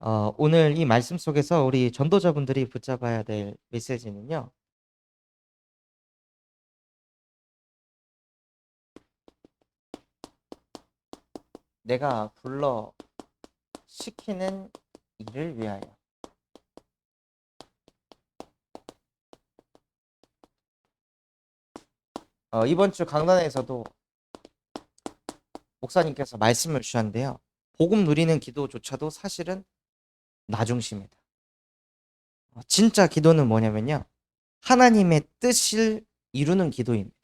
오늘 이 말씀 속에서 우리 전도자분들이 붙잡아야 될 메시지는요. 내가 불러 시키는 일을 위하여. 이번 주 강단에서도 목사님께서 말씀을 주셨는데요. 복음 누리는 기도조차도 사실은 나 중심이다. 진짜 기도는 뭐냐면요. 하나님의 뜻을 이루는 기도입니다.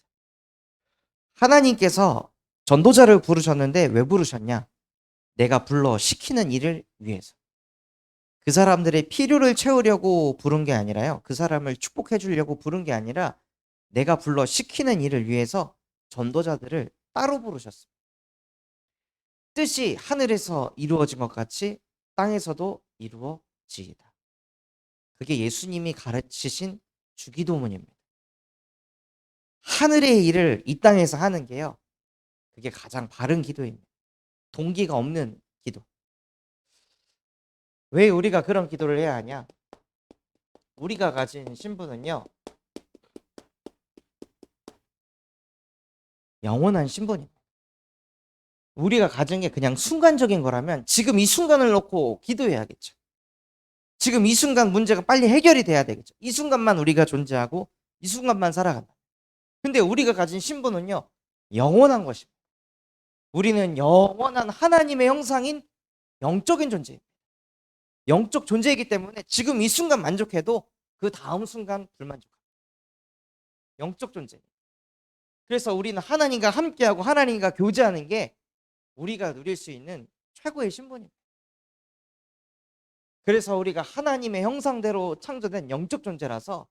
하나님께서 전도자를 부르셨는데 왜 부르셨냐? 내가 불러 시키는 일을 위해서. 그 사람들의 필요를 채우려고 부른 게 아니라요. 그 사람을 축복해 주려고 부른 게 아니라 내가 불러 시키는 일을 위해서 전도자들을 따로 부르셨습니다. 뜻이 하늘에서 이루어진 것 같이 땅에서도 이루어지이다. 그게 예수님이 가르치신 주기도문입니다. 하늘의 일을 이 땅에서 하는 게요. 그게 가장 바른 기도입니다. 동기가 없는 기도. 왜 우리가 그런 기도를 해야 하냐? 우리가 가진 신분은요. 영원한 신분입니다. 우리가 가진 게 그냥 순간적인 거라면 지금 이 순간을 놓고 기도해야겠죠. 지금 이 순간 문제가 빨리 해결이 돼야 되겠죠. 이 순간만 우리가 존재하고 이 순간만 살아간다. 근데 우리가 가진 신분은요. 영원한 것입니다. 우리는 영원한 하나님의 형상인 영적인 존재입니다. 영적 존재이기 때문에 지금 이 순간 만족해도 그 다음 순간 불만족합니다. 영적 존재. 그래서 우리는 하나님과 함께하고 하나님과 교제하는 게 우리가 누릴 수 있는 최고의 신분입니다. 그래서 우리가 하나님의 형상대로 창조된 영적 존재라서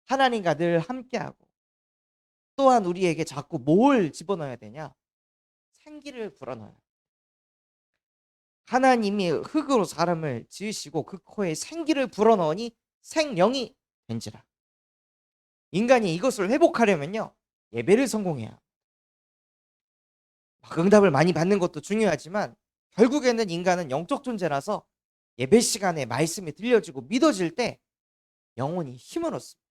하나님과 늘 함께하고 또한 우리에게 자꾸 뭘 집어넣어야 되냐? 생기를 불어넣어요. 하나님이 흙으로 사람을 지으시고 그 코에 생기를 불어넣으니 생명이 된지라. 인간이 이것을 회복하려면요. 예배를 성공해야. 응답을 많이 받는 것도 중요하지만 결국에는 인간은 영적 존재라서 예배 시간에 말씀이 들려지고 믿어질 때 영혼이 힘을 얻습니다.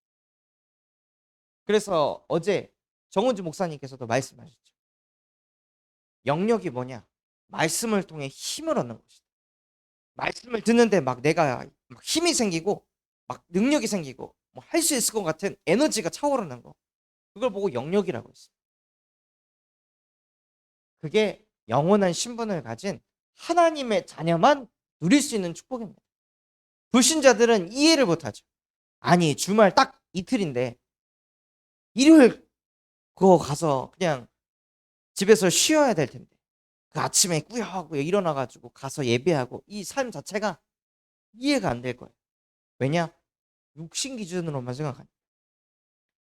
그래서 어제 정은주 목사님께서도 말씀하셨죠. 영역이 뭐냐? 말씀을 통해 힘을 얻는 것이다. 말씀을 듣는데 막 내가 막 힘이 생기고 막 능력이 생기고 뭐 할 수 있을 것 같은 에너지가 차오르는 거. 그걸 보고 영역이라고 했어요. 그게 영원한 신분을 가진 하나님의 자녀만 누릴 수 있는 축복입니다. 불신자들은 이해를 못하죠. 아니 주말 딱 이틀인데 일요일 그거 가서 그냥 집에서 쉬어야 될 텐데 그 아침에 꾸역꾸역 일어나가지고 가서 예배하고 이 삶 자체가 이해가 안 될 거예요. 왜냐? 육신 기준으로만 생각하니까.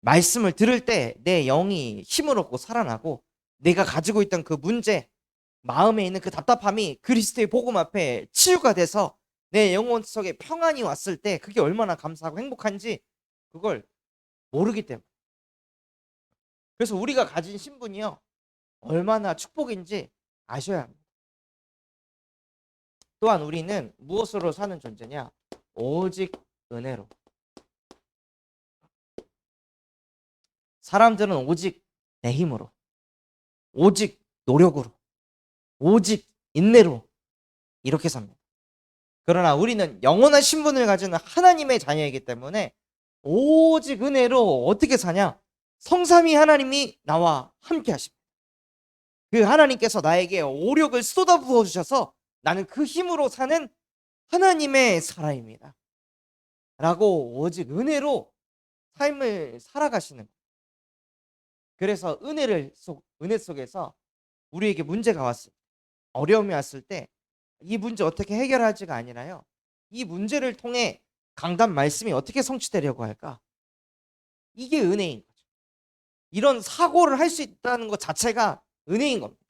말씀을 들을 때 내 영이 힘을 얻고 살아나고 내가 가지고 있던 그 문제, 마음에 있는 그 답답함이 그리스도의 복음 앞에 치유가 돼서 내 영혼 속에 평안이 왔을 때 그게 얼마나 감사하고 행복한지 그걸 모르기 때문에. 그래서 우리가 가진 신분이요. 얼마나 축복인지 아셔야 합니다. 또한 우리는 무엇으로 사는 존재냐? 오직 은혜로. 사람들은 오직 내 힘으로, 오직 노력으로, 오직 인내로 이렇게 삽니다. 그러나 우리는 영원한 신분을 가진 하나님의 자녀이기 때문에 오직 은혜로 어떻게 사냐? 성삼위 하나님이 나와 함께 하십니다. 그 하나님께서 나에게 오력을 쏟아 부어 주셔서 나는 그 힘으로 사는 하나님의 사람입니다. 라고 오직 은혜로 삶을 살아가시는 거예요. 그래서 은혜 속에서 우리에게 문제가 왔을 때, 어려움이 왔을 때 이 문제 어떻게 해결하지가 아니라요. 이 문제를 통해 강단 말씀이 어떻게 성취되려고 할까? 이게 은혜인 거죠. 이런 사고를 할 수 있다는 것 자체가 은혜인 겁니다.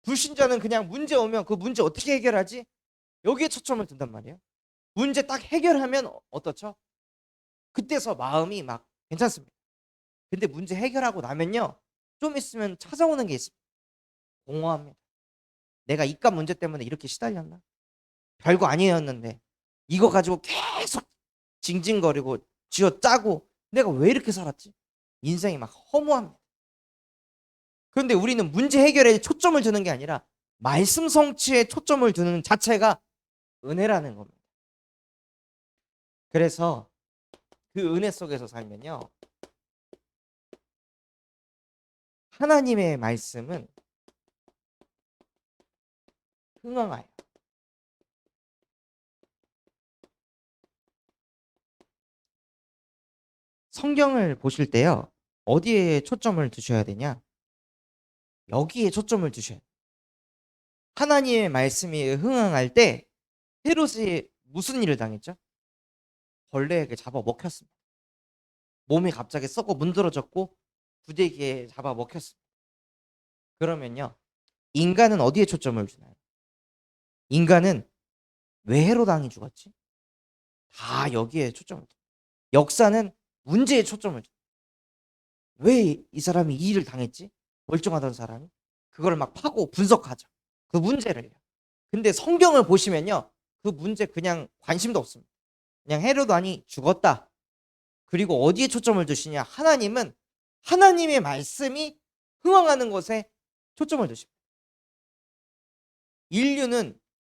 불신자는 그냥 문제 오면 그 문제 어떻게 해결하지? 여기에 초점을 둔단 말이에요. 문제 딱 해결하면 어떻죠? 그때서 마음이 막 괜찮습니다. 근데 문제 해결하고 나면요. 좀 있으면 찾아오는 게 있습니다. 공허합니다. 내가 이과 문제 때문에 이렇게 시달렸나? 별거 아니었는데 이거 가지고 계속 징징거리고 쥐어짜고 내가 왜 이렇게 살았지? 인생이 막 허무합니다. 그런데 우리는 문제 해결에 초점을 두는 게 아니라 말씀 성취에 초점을 두는 자체가 은혜라는 겁니다. 그래서 그 은혜 속에서 살면요, 하나님의 말씀은 흥황하여. 성경을 보실 때요, 어디에 초점을 두셔야 되냐? 여기에 초점을 두셔야 돼요. 하나님의 말씀이 흥황할 때 헤롯이 무슨 일을 당했죠? 벌레에게 잡아 먹혔습니다. 몸이 갑자기 썩어 문드러졌고 구데기에 잡아 먹혔습니다. 그러면요, 인간은 어디에 초점을 주나요? 인간은 왜 헤롯 왕이 죽었지? 다 여기에 초점을 둬요. 역사는 문제에 초점을 둬요. 왜 이 사람이 이 일을 당했지? 멀쩡하던 사람이 그걸 막 파고 분석하죠. 그 문제를요. 근데 성경을 보시면요, 그 문제 그냥 관심도 없습니다. 그냥 헤롯 왕이 죽었다. 그리고 어디에 초점을 두시냐? 하나님은 하나님의 말씀이 흥황하는 것에 초점을 두십니다.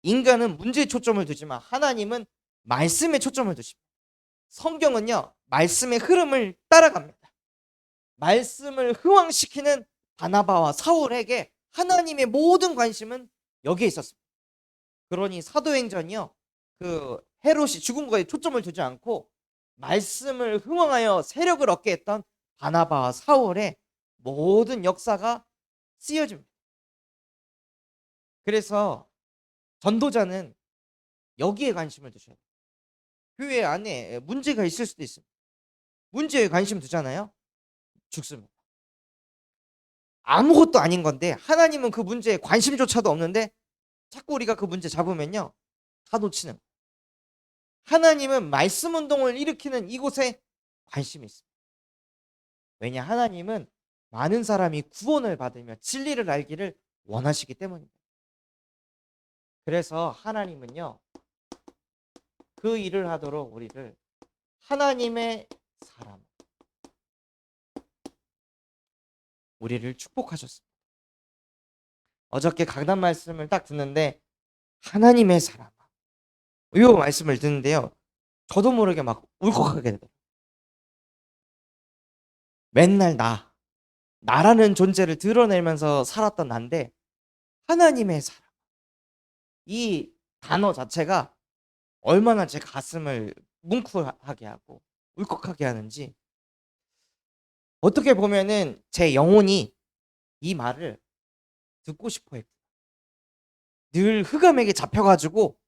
인간은 문제에 초점을 두지만 하나님은 말씀에 초점을 두십니다. 성경은요, 말씀의 흐름을 따라갑니다. 말씀을 흥황시키는 바나바와 사울에게 하나님의 모든 관심은 여기에 있었습니다. 그러니 사도행전이요, 그 헤롯이 죽은 거에 초점을 두지 않고 말씀을 흥황하여 세력을 얻게 했던 바나바와 사울의 모든 역사가 쓰여집니다. 그래서 전도자는 여기에 관심을 두셔야 돼요. 교회 안에 문제가 있을 수도 있습니다. 문제에 관심 두잖아요, 죽습니다. 아무것도 아닌 건데 하나님은 그 문제에 관심조차도 없는데 자꾸 우리가 그 문제 잡으면요, 다 놓치는 거예요. 하나님은 말씀 운동을 일으키는 이곳에 관심이 있습니다. 왜냐, 하나님은 많은 사람이 구원을 받으며 진리를 알기를 원하시기 때문입니다. 그래서 하나님은요, 그 일을 하도록 우리를 하나님의 사람, 우리를 축복하셨습니다. 어저께 강단 말씀을 딱 듣는데 하나님의 사람, 이 말씀을 듣는데요, 저도 모르게 막 울컥하게 되더라고요. 맨날 나라는 존재를 드러내면서 살았던 난데 하나님의 사람, 이 단어 자체가 얼마나 제 가슴을 뭉클하게 하고 울컥하게 하는지, 어떻게 보면은 제 영혼이 이 말을 듣고 싶어 했고, 늘 흑암에게 잡혀가지고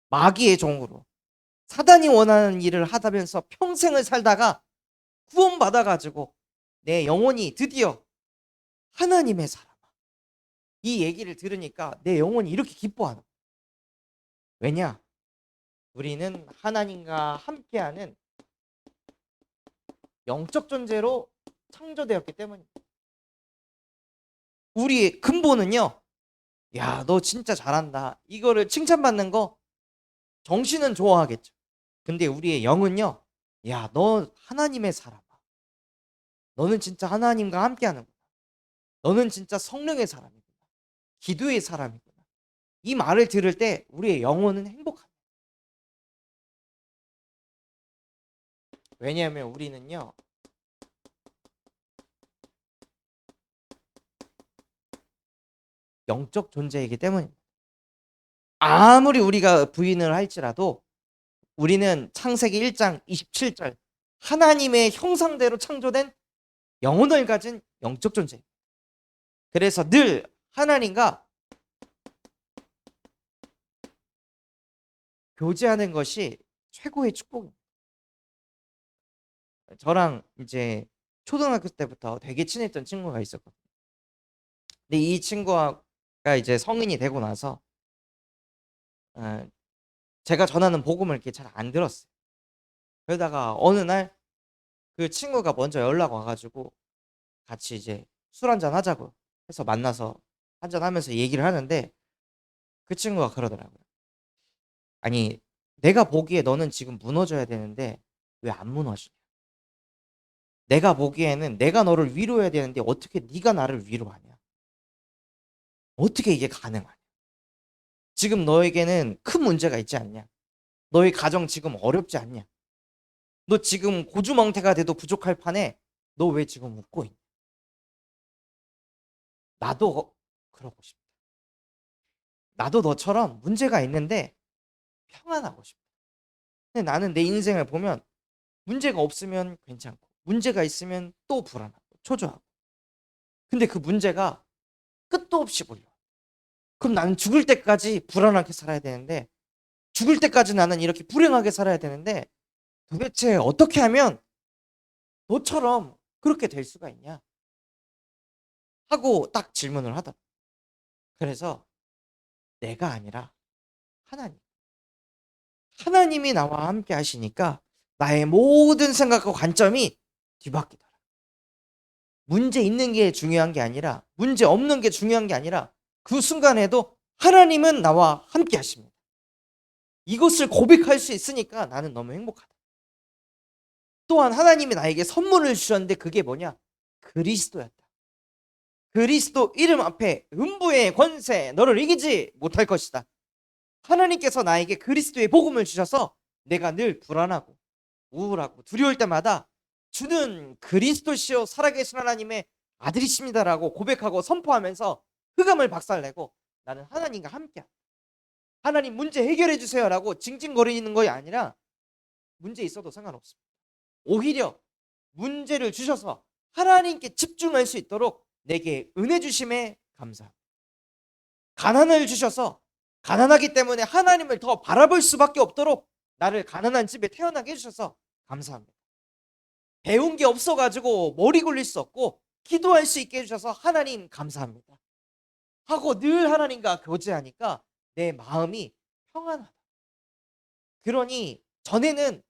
마귀의 종으로 사단이 원하는 일을 하다면서 평생을 살다가 구원받아가지고 내 영혼이 드디어 하나님의 사람, 이 얘기를 들으니까 내 영혼이 이렇게 기뻐하는 거예요. 왜냐, 우리는 하나님과 함께하는 영적 존재로 창조되었기 때문입니다. 우리의 근본은요, 야, 너 진짜 잘한다, 이거를 칭찬받는 거 정신은 좋아하겠죠. 근데 우리의 영은요, 야, 너 하나님의 사람아, 너는 진짜 하나님과 함께하는구나, 너는 진짜 성령의 사람이구나, 기도의 사람이구나, 이 말을 들을 때 우리의 영혼은 행복합니다. 왜냐하면 우리는요, 영적 존재이기 때문입니다. 아무리 우리가 부인을 할지라도 우리는 창세기 1장 27절 하나님의 형상대로 창조된 영혼을 가진 영적 존재입니다. 그래서 늘 하나님과 교제하는 것이 최고의 축복입니다. 저랑 이제 초등학교 때부터 되게 친했던 친구가 있었거든요. 근데 이 친구가 이제 성인이 되고 나서 어, 제가 전하는 복음을 이렇게 잘 안 들었어요. 그러다가 어느 날 그 친구가 먼저 연락 와가지고 같이 이제 술 한잔 하자고 해서 만나서 한잔 하면서 얘기를 하는데 그 친구가 그러더라고요. 아니, 내가 보기에 너는 지금 무너져야 되는데 왜 안 무너지냐? 내가 보기에는 내가 너를 위로해야 되는데 어떻게 네가 나를 위로하냐? 어떻게 이게 가능하냐? 지금 너에게는 큰 문제가 있지 않냐? 너의 가정 지금 어렵지 않냐? 너 지금 고주망태가 돼도 부족할 판에 너 왜 지금 웃고 있냐? 나도 그러고 싶다. 나도 너처럼 문제가 있는데 평안하고 싶다. 근데 나는 내 인생을 보면 문제가 없으면 괜찮고 문제가 있으면 또 불안하고 초조하고, 근데 그 문제가 끝도 없이 몰려. 그럼 나는 죽을 때까지 불안하게 살아야 되는데, 죽을 때까지 나는 이렇게 불행하게 살아야 되는데, 도대체 어떻게 하면 너처럼 그렇게 될 수가 있냐 하고 딱 질문을 하더라. 그래서 내가 아니라 하나님, 하나님이 나와 함께 하시니까 나의 모든 생각과 관점이 뒤바뀌더라. 문제 있는 게 중요한 게 아니라, 문제 없는 게 중요한 게 아니라, 그 순간에도 하나님은 나와 함께 하십니다. 이것을 고백할 수 있으니까 나는 너무 행복하다. 또한 하나님이 나에게 선물을 주셨는데 그게 뭐냐? 그리스도였다. 그리스도 이름 앞에 음부의 권세 너를 이기지 못할 것이다. 하나님께서 나에게 그리스도의 복음을 주셔서 내가 늘 불안하고 우울하고 두려울 때마다 주는 그리스도시요 살아계신 하나님의 아들이십니다라고 고백하고 선포하면서 흑암을 박살내고 나는 하나님과 함께한다. 하나님 문제 해결해 주세요라고 징징거리는 것이 아니라 문제 있어도 상관없습니다. 오히려 문제를 주셔서 하나님께 집중할 수 있도록 내게 은혜 주심에 감사합니다. 가난을 주셔서 가난하기 때문에 하나님을 더 바라볼 수밖에 없도록 나를 가난한 집에 태어나게 해주셔서 감사합니다. 배운 게 없어가지고 머리 굴릴 수 없고 기도할 수 있게 해주셔서 하나님 감사합니다 하고 늘 하나님과 교제하니까 내 마음이 평안하다. 그러니 전에는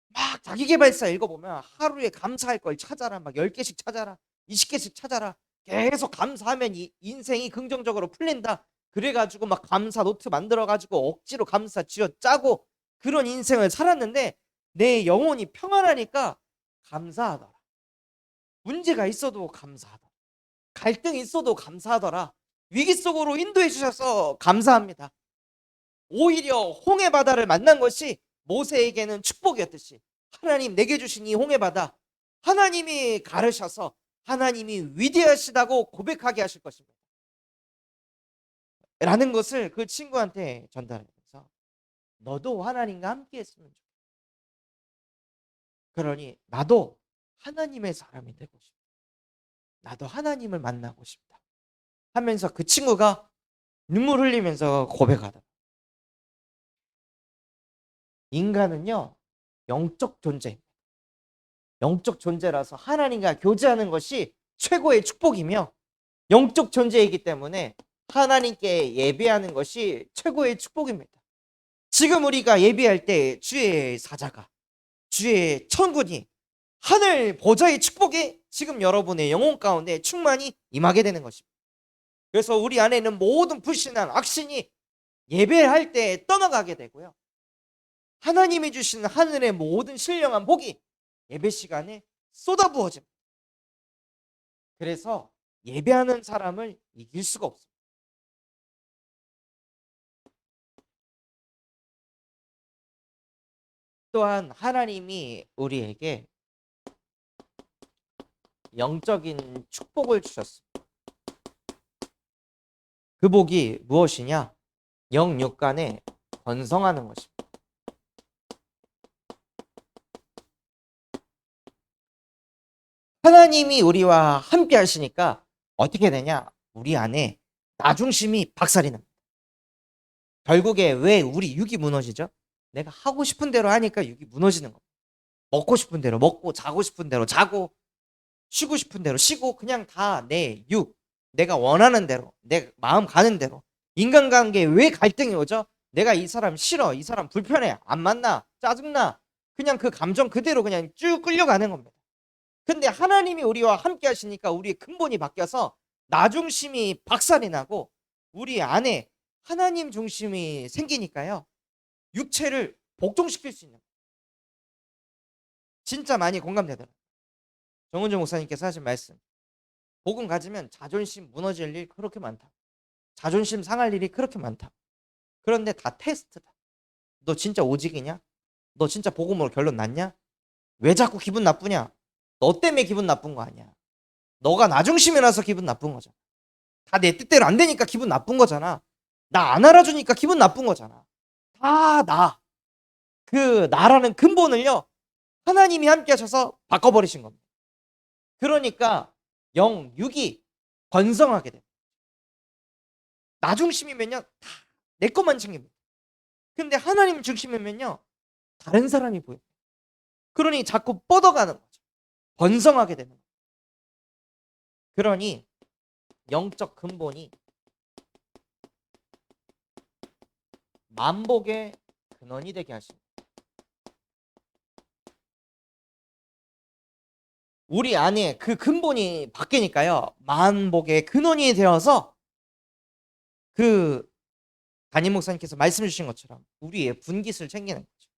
막 자기계발서 읽어보면 하루에 감사할 걸 찾아라, 막 10개씩 찾아라, 20개씩 찾아라, 계속 감사하면 이 인생이 긍정적으로 풀린다, 그래가지고 막 감사 노트 만들어가지고 억지로 감사 쥐어 짜고 그런 인생을 살았는데 내 영혼이 평안하니까 감사하더라. 문제가 있어도 감사하더라. 갈등이 있어도 감사하더라. 위기 속으로 인도해 주셔서 감사합니다. 오히려 홍해 바다를 만난 것이 모세에게는 축복이었듯이 하나님 내게 주신 이 홍해 바다, 하나님이 가르셔서 하나님이 위대하시다고 고백하게 하실 것입니다 라는 것을 그 친구한테 전달하면서 너도 하나님과 함께 했으면 좋겠다. 그러니 나도 하나님의 사람이 되고 싶다. 나도 하나님을 만나고 싶다 하면서 그 친구가 눈물 흘리면서 고백하다. 인간은요, 영적 존재, 영적 존재라서 하나님과 교제하는 것이 최고의 축복이며 영적 존재이기 때문에 하나님께 예배하는 것이 최고의 축복입니다. 지금 우리가 예배할 때 주의 사자가, 주의 천군이, 하늘 보좌의 축복이 지금 여러분의 영혼 가운데 충만히 임하게 되는 것입니다. 그래서 우리 안에 있는 모든 불신한 악신이 예배할 때 떠나가게 되고요, 하나님이 주신 하늘의 모든 신령한 복이 예배 시간에 쏟아부어집니다. 그래서 예배하는 사람을 이길 수가 없습니다. 또한 하나님이 우리에게 영적인 축복을 주셨습니다. 그 복이 무엇이냐? 영육간에 번성하는 것입니다. 하나님이 우리와 함께 하시니까 어떻게 되냐? 우리 안에 나중심이 박살이 납니다. 결국에 왜 우리 육이 무너지죠? 내가 하고 싶은 대로 하니까 육이 무너지는 겁니다. 먹고 싶은 대로 먹고, 자고 싶은 대로 자고, 쉬고 싶은 대로 쉬고, 그냥 다 내 육, 내가 원하는 대로, 내 마음 가는 대로. 인간관계에 왜 갈등이 오죠? 내가 이 사람 싫어, 이 사람 불편해, 안 만나, 짜증나, 그냥 그 감정 그대로 그냥 쭉 끌려가는 겁니다. 근데 하나님이 우리와 함께 하시니까 우리의 근본이 바뀌어서 나중심이 박살이 나고 우리 안에 하나님 중심이 생기니까요, 육체를 복종시킬 수 있는 거예요. 진짜 많이 공감되더라고요. 정은정 목사님께서 하신 말씀. 복음 가지면 자존심 무너질 일 그렇게 많다. 자존심 상할 일이 그렇게 많다. 그런데 다 테스트다. 너 진짜 오직이냐? 너 진짜 복음으로 결론 났냐? 왜 자꾸 기분 나쁘냐? 너 때문에 기분 나쁜 거 아니야. 너가 나 중심이라서 기분 나쁜 거잖아. 다 내 뜻대로 안 되니까 기분 나쁜 거잖아. 나 안 알아주니까 기분 나쁜 거잖아. 다 나. 그 나라는 근본을요. 하나님이 함께 하셔서 바꿔버리신 겁니다. 그러니까 영, 육이 번성하게 돼요. 나 중심이면요. 다 내 것만 챙깁니다. 근데 하나님 중심이면요. 다른 사람이 보여요. 그러니 자꾸 뻗어가는 거죠. 번성하게 되는 거예요. 그러니 영적 근본이 만복의 근원이 되게 하십니다. 우리 안에 그 근본이 바뀌니까요. 만복의 근원이 되어서 그 담임 목사님께서 말씀 주신 것처럼 우리의 분깃을 챙기는 거죠.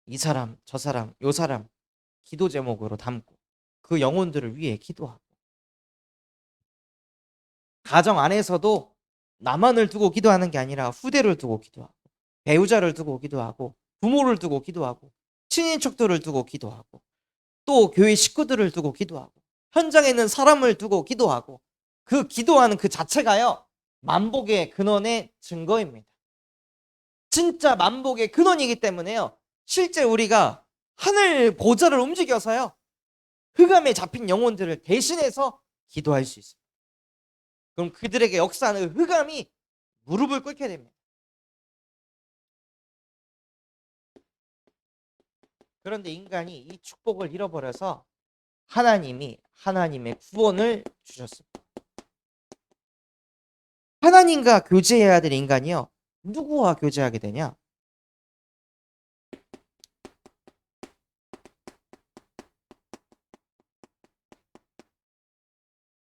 이 사람, 저 사람, 요 사람 기도 제목으로 담고 그 영혼들을 위해 기도하고 가정 안에서도 나만을 두고 기도하는 게 아니라 후대를 두고 기도하고 배우자를 두고 기도하고 부모를 두고 기도하고 친인척들을 두고 기도하고 또 교회 식구들을 두고 기도하고 현장에 있는 사람을 두고 기도하고 그 기도하는 그 자체가요. 만복의 근원의 증거입니다. 진짜 만복의 근원이기 때문에요. 실제 우리가 하늘 보좌를 움직여서요. 흑암에 잡힌 영혼들을 대신해서 기도할 수 있습니다. 그럼 그들에게 역사하는 흑암이 무릎을 꿇게 됩니다. 그런데 인간이 이 축복을 잃어버려서 하나님이 하나님의 구원을 주셨습니다. 하나님과 교제해야 될 인간이요. 누구와 교제하게 되냐?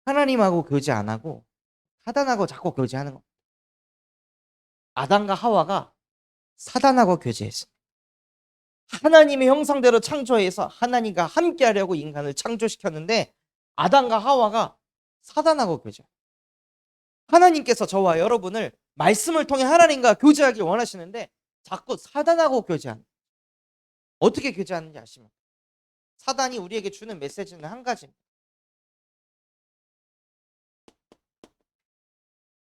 하나님하고 교제 안 하고 사단하고 자꾸 교제하는 겁니다. 아담과 하와가 사단하고 교제했습니다. 하나님의 형상대로 창조해서 하나님과 함께하려고 인간을 창조시켰는데 아담과 하와가 사단하고 교제. 하나님께서 저와 여러분을 말씀을 통해 하나님과 교제하길 원하시는데 자꾸 사단하고 교제하는. 어떻게 교제하는지 아십니까? 사단이 우리에게 주는 메시지는 한 가지입니다.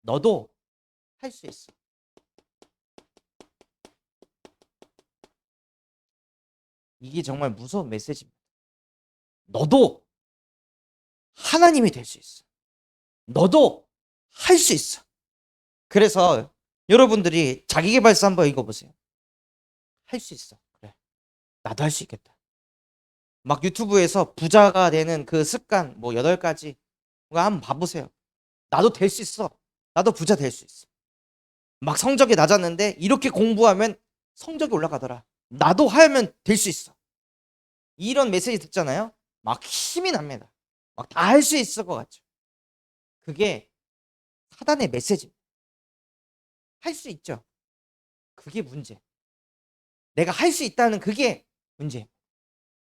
너도 할 수 있어. 이게 정말 무서운 메시지입니다. 너도 하나님이 될 수 있어. 너도 할 수 있어. 그래서 여러분들이 자기계발서 한번 읽어보세요. 할 수 있어. 그래. 나도 할 수 있겠다. 막 유튜브에서 부자가 되는 그 습관 뭐 8가지 한번 봐보세요. 나도 될 수 있어. 나도 부자 될 수 있어. 막 성적이 낮았는데 이렇게 공부하면 성적이 올라가더라. 나도 하면 될 수 있어. 이런 메시지 듣잖아요. 막 힘이 납니다. 막 다 할 수 있을 것 같죠. 그게 사단의 메시지입니다. 할 수 있죠. 그게 문제. 내가 할 수 있다는 그게 문제.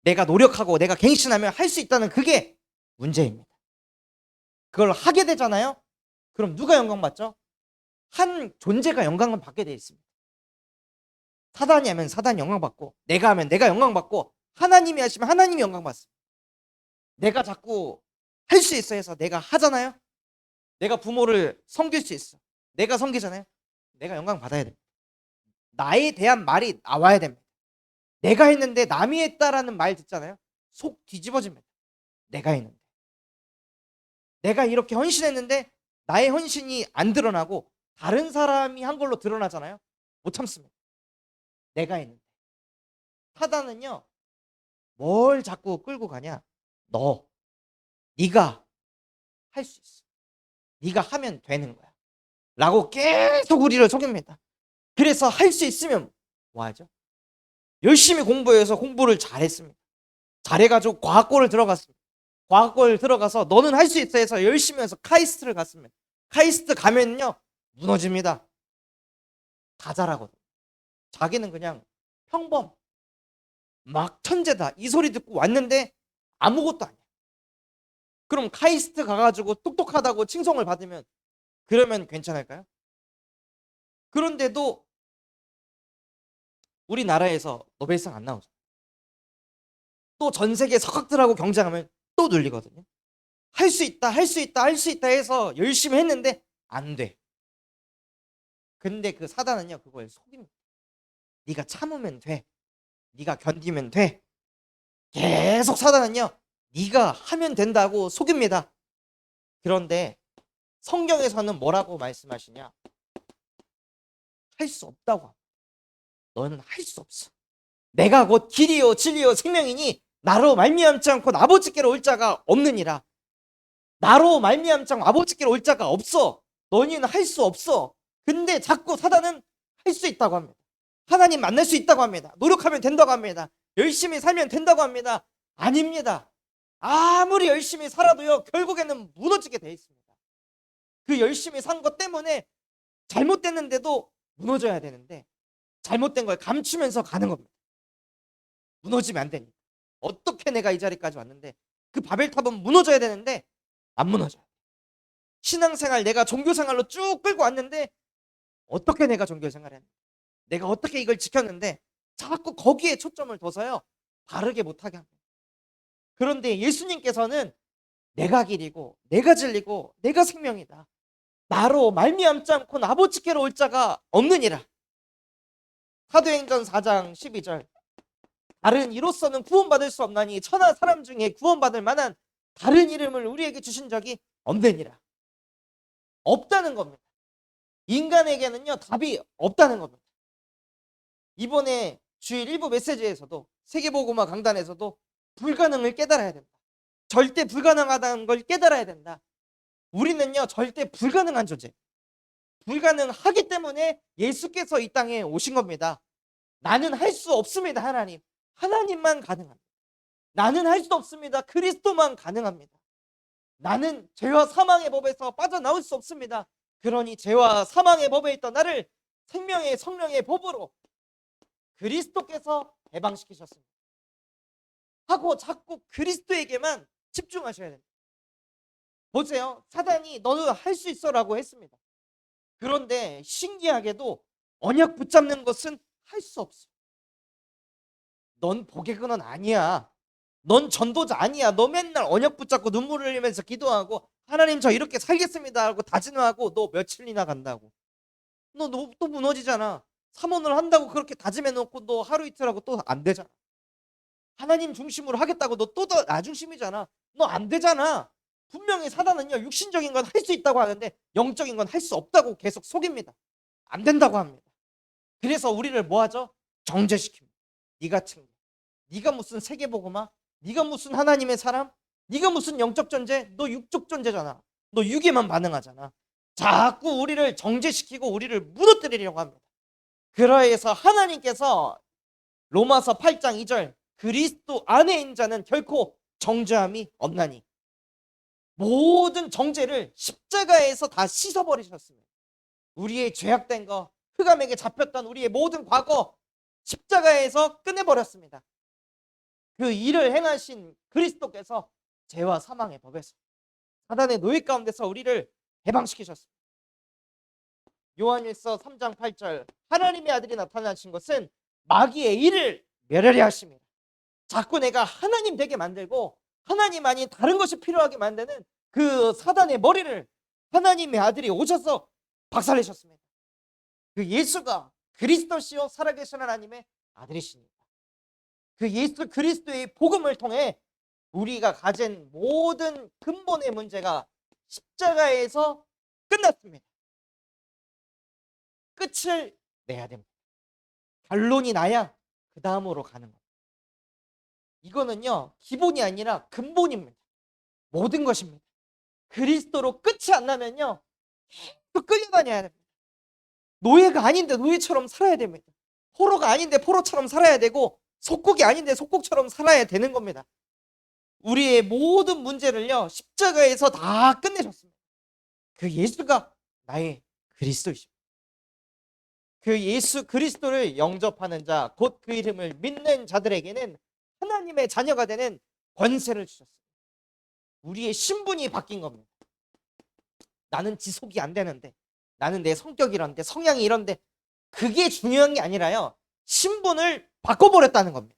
내가 노력하고 내가 갱신하면 할 수 있다는 그게 문제입니다. 그걸 하게 되잖아요. 그럼 누가 영광 받죠? 한 존재가 영광을 받게 돼 있습니다. 사단이 하면 사단이 영광 받고 내가 하면 내가 영광 받고 하나님이 하시면 하나님이 영광 받습니다. 내가 자꾸 할 수 있어 해서 내가 하잖아요. 내가 부모를 섬길 수 있어. 내가 섬기잖아요. 내가 영광 받아야 됩니다. 나에 대한 말이 나와야 됩니다. 내가 했는데 남이 했다라는 말 듣잖아요. 속 뒤집어집니다. 내가 했는데. 내가 이렇게 헌신했는데 나의 헌신이 안 드러나고 다른 사람이 한 걸로 드러나잖아요. 못 참습니다. 내가 했는데. 사단은요. 뭘 자꾸 끌고 가냐? 네가 할 수 있어. 네가 하면 되는 거야. 라고 계속 우리를 속입니다. 그래서 할 수 있으면 뭐 하죠? 열심히 공부해서 공부를 잘했습니다. 잘해가지고 과학고를 들어갔습니다. 과학고를 들어가서 너는 할 수 있어 해서 열심히 해서 카이스트를 갔습니다. 카이스트 가면요 무너집니다. 다 잘하거든. 자기는 그냥 평범, 막 천재다 이 소리 듣고 왔는데 아무것도 아니야. 그럼 카이스트 가가지고 똑똑하다고 칭송을 받으면 그러면 괜찮을까요? 그런데도 우리나라에서 노벨상 안 나오죠. 또 전 세계 석학들하고 경쟁하면 또 눌리거든요. 할 수 있다, 할 수 있다, 할 수 있다 해서 열심히 했는데 안 돼. 근데 그 사단은요 그걸 속입니다. 네가 참으면 돼. 네가 견디면 돼. 계속 사단은요 네가 하면 된다고 속입니다. 그런데 성경에서는 뭐라고 말씀하시냐? 할 수 없다고 합니다. 너는 할 수 없어. 내가 곧 길이요 진리요 생명이니 나로 말미암지 않고 아버지께로 올 자가 없느니라. 나로 말미암지 않고 아버지께로 올 자가 없어. 너희는 할 수 없어. 근데 자꾸 사단은 할 수 있다고 합니다. 하나님 만날 수 있다고 합니다. 노력하면 된다고 합니다. 열심히 살면 된다고 합니다. 아닙니다. 아무리 열심히 살아도요 결국에는 무너지게 돼 있습니다. 그 열심히 산 것 때문에 잘못됐는데도 무너져야 되는데 잘못된 걸 감추면서 가는 겁니다. 무너지면 안 되니까. 어떻게 내가 이 자리까지 왔는데 그 바벨탑은 무너져야 되는데 안 무너져요. 신앙생활 내가 종교생활로 쭉 끌고 왔는데 어떻게 내가 종교생활을 했는데 내가 어떻게 이걸 지켰는데 자꾸 거기에 초점을 둬서요 바르게 못하게 합니다. 그런데 예수님께서는 내가 길이고 내가 진리고 내가 생명이다. 나로 말미암지 않고는 아버지께로 올 자가 없느니라. 사도행전 4장 12절 다른 이로서는 구원받을 수 없나니 천하 사람 중에 구원받을 만한 다른 이름을 우리에게 주신 적이 없느니라. 없다는 겁니다. 인간에게는요 답이 없다는 겁니다. 이번에 주일 일부 메시지에서도 세계복음화 강단에서도 불가능을 깨달아야 된다. 절대 불가능하다는 걸 깨달아야 된다. 우리는요 절대 불가능한 존재, 불가능하기 때문에 예수께서 이 땅에 오신 겁니다. 나는 할 수 없습니다. 하나님만 가능합니다. 나는 할 수 없습니다. 그리스도만 가능합니다. 나는 죄와 사망의 법에서 빠져나올 수 없습니다. 그러니 죄와 사망의 법에 있던 나를 생명의 성령의 법으로 그리스도께서 해방시키셨습니다. 하고 자꾸 그리스도에게만 집중하셔야 됩니다. 보세요. 사단이 너는 할 수 있어라고 했습니다. 그런데 신기하게도 언약 붙잡는 것은 할 수 없어. 넌 복의 근원 아니야. 넌 전도자 아니야. 너 맨날 언약 붙잡고 눈물을 흘리면서 기도하고 하나님 저 이렇게 살겠습니다 하고 다짐하고 너 며칠이나 간다고. 너 또 무너지잖아. 사모를 한다고 그렇게 다짐해놓고 너 하루 이틀 하고 또 안 되잖아. 하나님 중심으로 하겠다고 너 또 나 중심이잖아. 너 안 되잖아. 분명히 사단은요 육신적인 건 할 수 있다고 하는데 영적인 건 할 수 없다고 계속 속입니다. 안 된다고 합니다. 그래서 우리를 뭐 하죠? 정죄시킵니다. 네가 챙겨. 네가 무슨 세계복음화? 네가 무슨 하나님의 사람? 네가 무슨 영적 존재? 너 육적 존재잖아. 너 육에만 반응하잖아. 자꾸 우리를 정죄시키고 우리를 무너뜨리려고 합니다. 그러해서 하나님께서 로마서 8장 2절 그리스도 안에 있는 자는 결코 정죄함이 없나니 모든 정죄를 십자가에서 다 씻어버리셨습니다. 우리의 죄악된 거, 흑암에게 잡혔던 우리의 모든 과거 십자가에서 끝내버렸습니다. 그 일을 행하신 그리스도께서 죄와 사망의 법에서 사단의 노예 가운데서 우리를 해방시키셨습니다. 요한일서 3장 8절 하나님의 아들이 나타나신 것은 마귀의 일을 멸하려 하십니다. 자꾸 내가 하나님 되게 만들고 하나님 아닌 다른 것이 필요하게 만드는 그 사단의 머리를 하나님의 아들이 오셔서 박살내셨습니다. 그 예수가 그리스도시요 살아계신 하나님의 아들이십니다. 그 예수 그리스도의 복음을 통해 우리가 가진 모든 근본의 문제가 십자가에서 끝났습니다. 끝을 내야 됩니다. 결론이 나야 그 다음으로 가는 겁니다. 이거는요 기본이 아니라 근본입니다. 모든 것입니다. 그리스도로 끝이 안 나면요 또 끌려다녀야 됩니다. 노예가 아닌데 노예처럼 살아야 됩니다. 포로가 아닌데 포로처럼 살아야 되고 속국이 아닌데 속국처럼 살아야 되는 겁니다. 우리의 모든 문제를요 십자가에서 다 끝내셨습니다. 그 예수가 나의 그리스도이십니다. 그 예수 그리스도를 영접하는 자, 곧 그 이름을 믿는 자들에게는 하나님의 자녀가 되는 권세를 주셨어요. 우리의 신분이 바뀐 겁니다. 나는 지속이 안 되는데, 나는 내 성격이 이런데, 성향이 이런데, 그게 중요한 게 아니라요, 신분을 바꿔버렸다는 겁니다.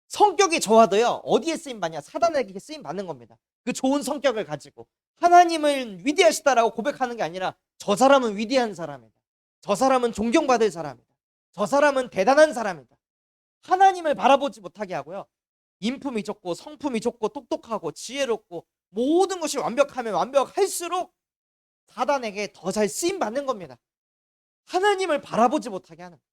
성격이 좋아도요, 어디에 쓰임 받냐? 사단에게 쓰임 받는 겁니다. 그 좋은 성격을 가지고 하나님을 위대하시다라고 고백하는 게 아니라, 저 사람은 위대한 사람이다, 저 사람은 존경받을 사람이다, 저 사람은 대단한 사람이다, 하나님을 바라보지 못하게 하고요, 인품이 좋고 성품이 좋고 똑똑하고 지혜롭고 모든 것이 완벽하면 완벽할수록 사단에게 더 잘 쓰임 받는 겁니다. 하나님을 바라보지 못하게 하는 거죠.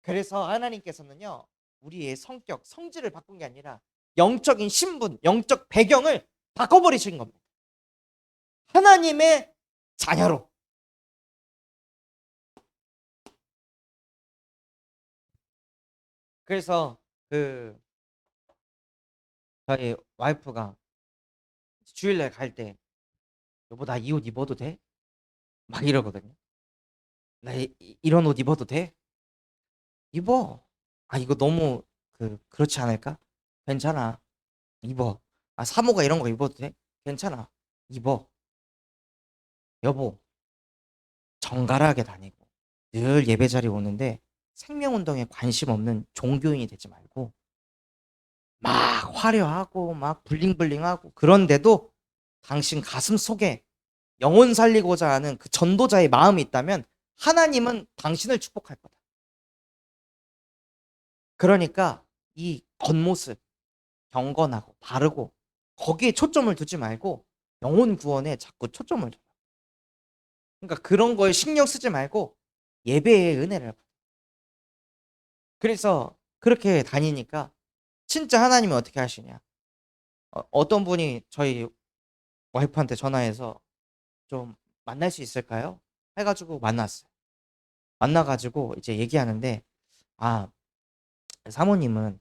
그래서 하나님께서는요, 우리의 성격, 성질을 바꾼 게 아니라 영적인 신분, 영적 배경을 바꿔버리신 겁니다. 하나님의 자녀로. 그래서 저희 와이프가 주일날 갈 때, 여보 나 이 옷 입어도 돼? 막 이러거든요. 나 이런 옷 입어도 돼? 입어. 아 이거 너무 그렇지 않을까? 괜찮아. 입어. 아 사모가 이런 거 입어도 돼? 괜찮아. 입어. 여보, 정갈하게 다니고 늘 예배 자리 오는데 생명운동에 관심 없는 종교인이 되지 말고 막 화려하고 막 블링블링하고, 그런데도 당신 가슴 속에 영혼 살리고자 하는 그 전도자의 마음이 있다면 하나님은 당신을 축복할 거다. 그러니까 이 겉모습 경건하고 바르고 거기에 초점을 두지 말고 영혼 구원에 자꾸 초점을 둬요. 그러니까 그런 거에 신경 쓰지 말고 예배의 은혜를 받아요. 그래서 그렇게 다니니까 진짜 하나님이 어떻게 하시냐, 어떤 분이 저희 와이프한테 전화해서 좀 만날 수 있을까요? 해가지고 만났어요. 만나가지고 이제 얘기하는데, 아 사모님은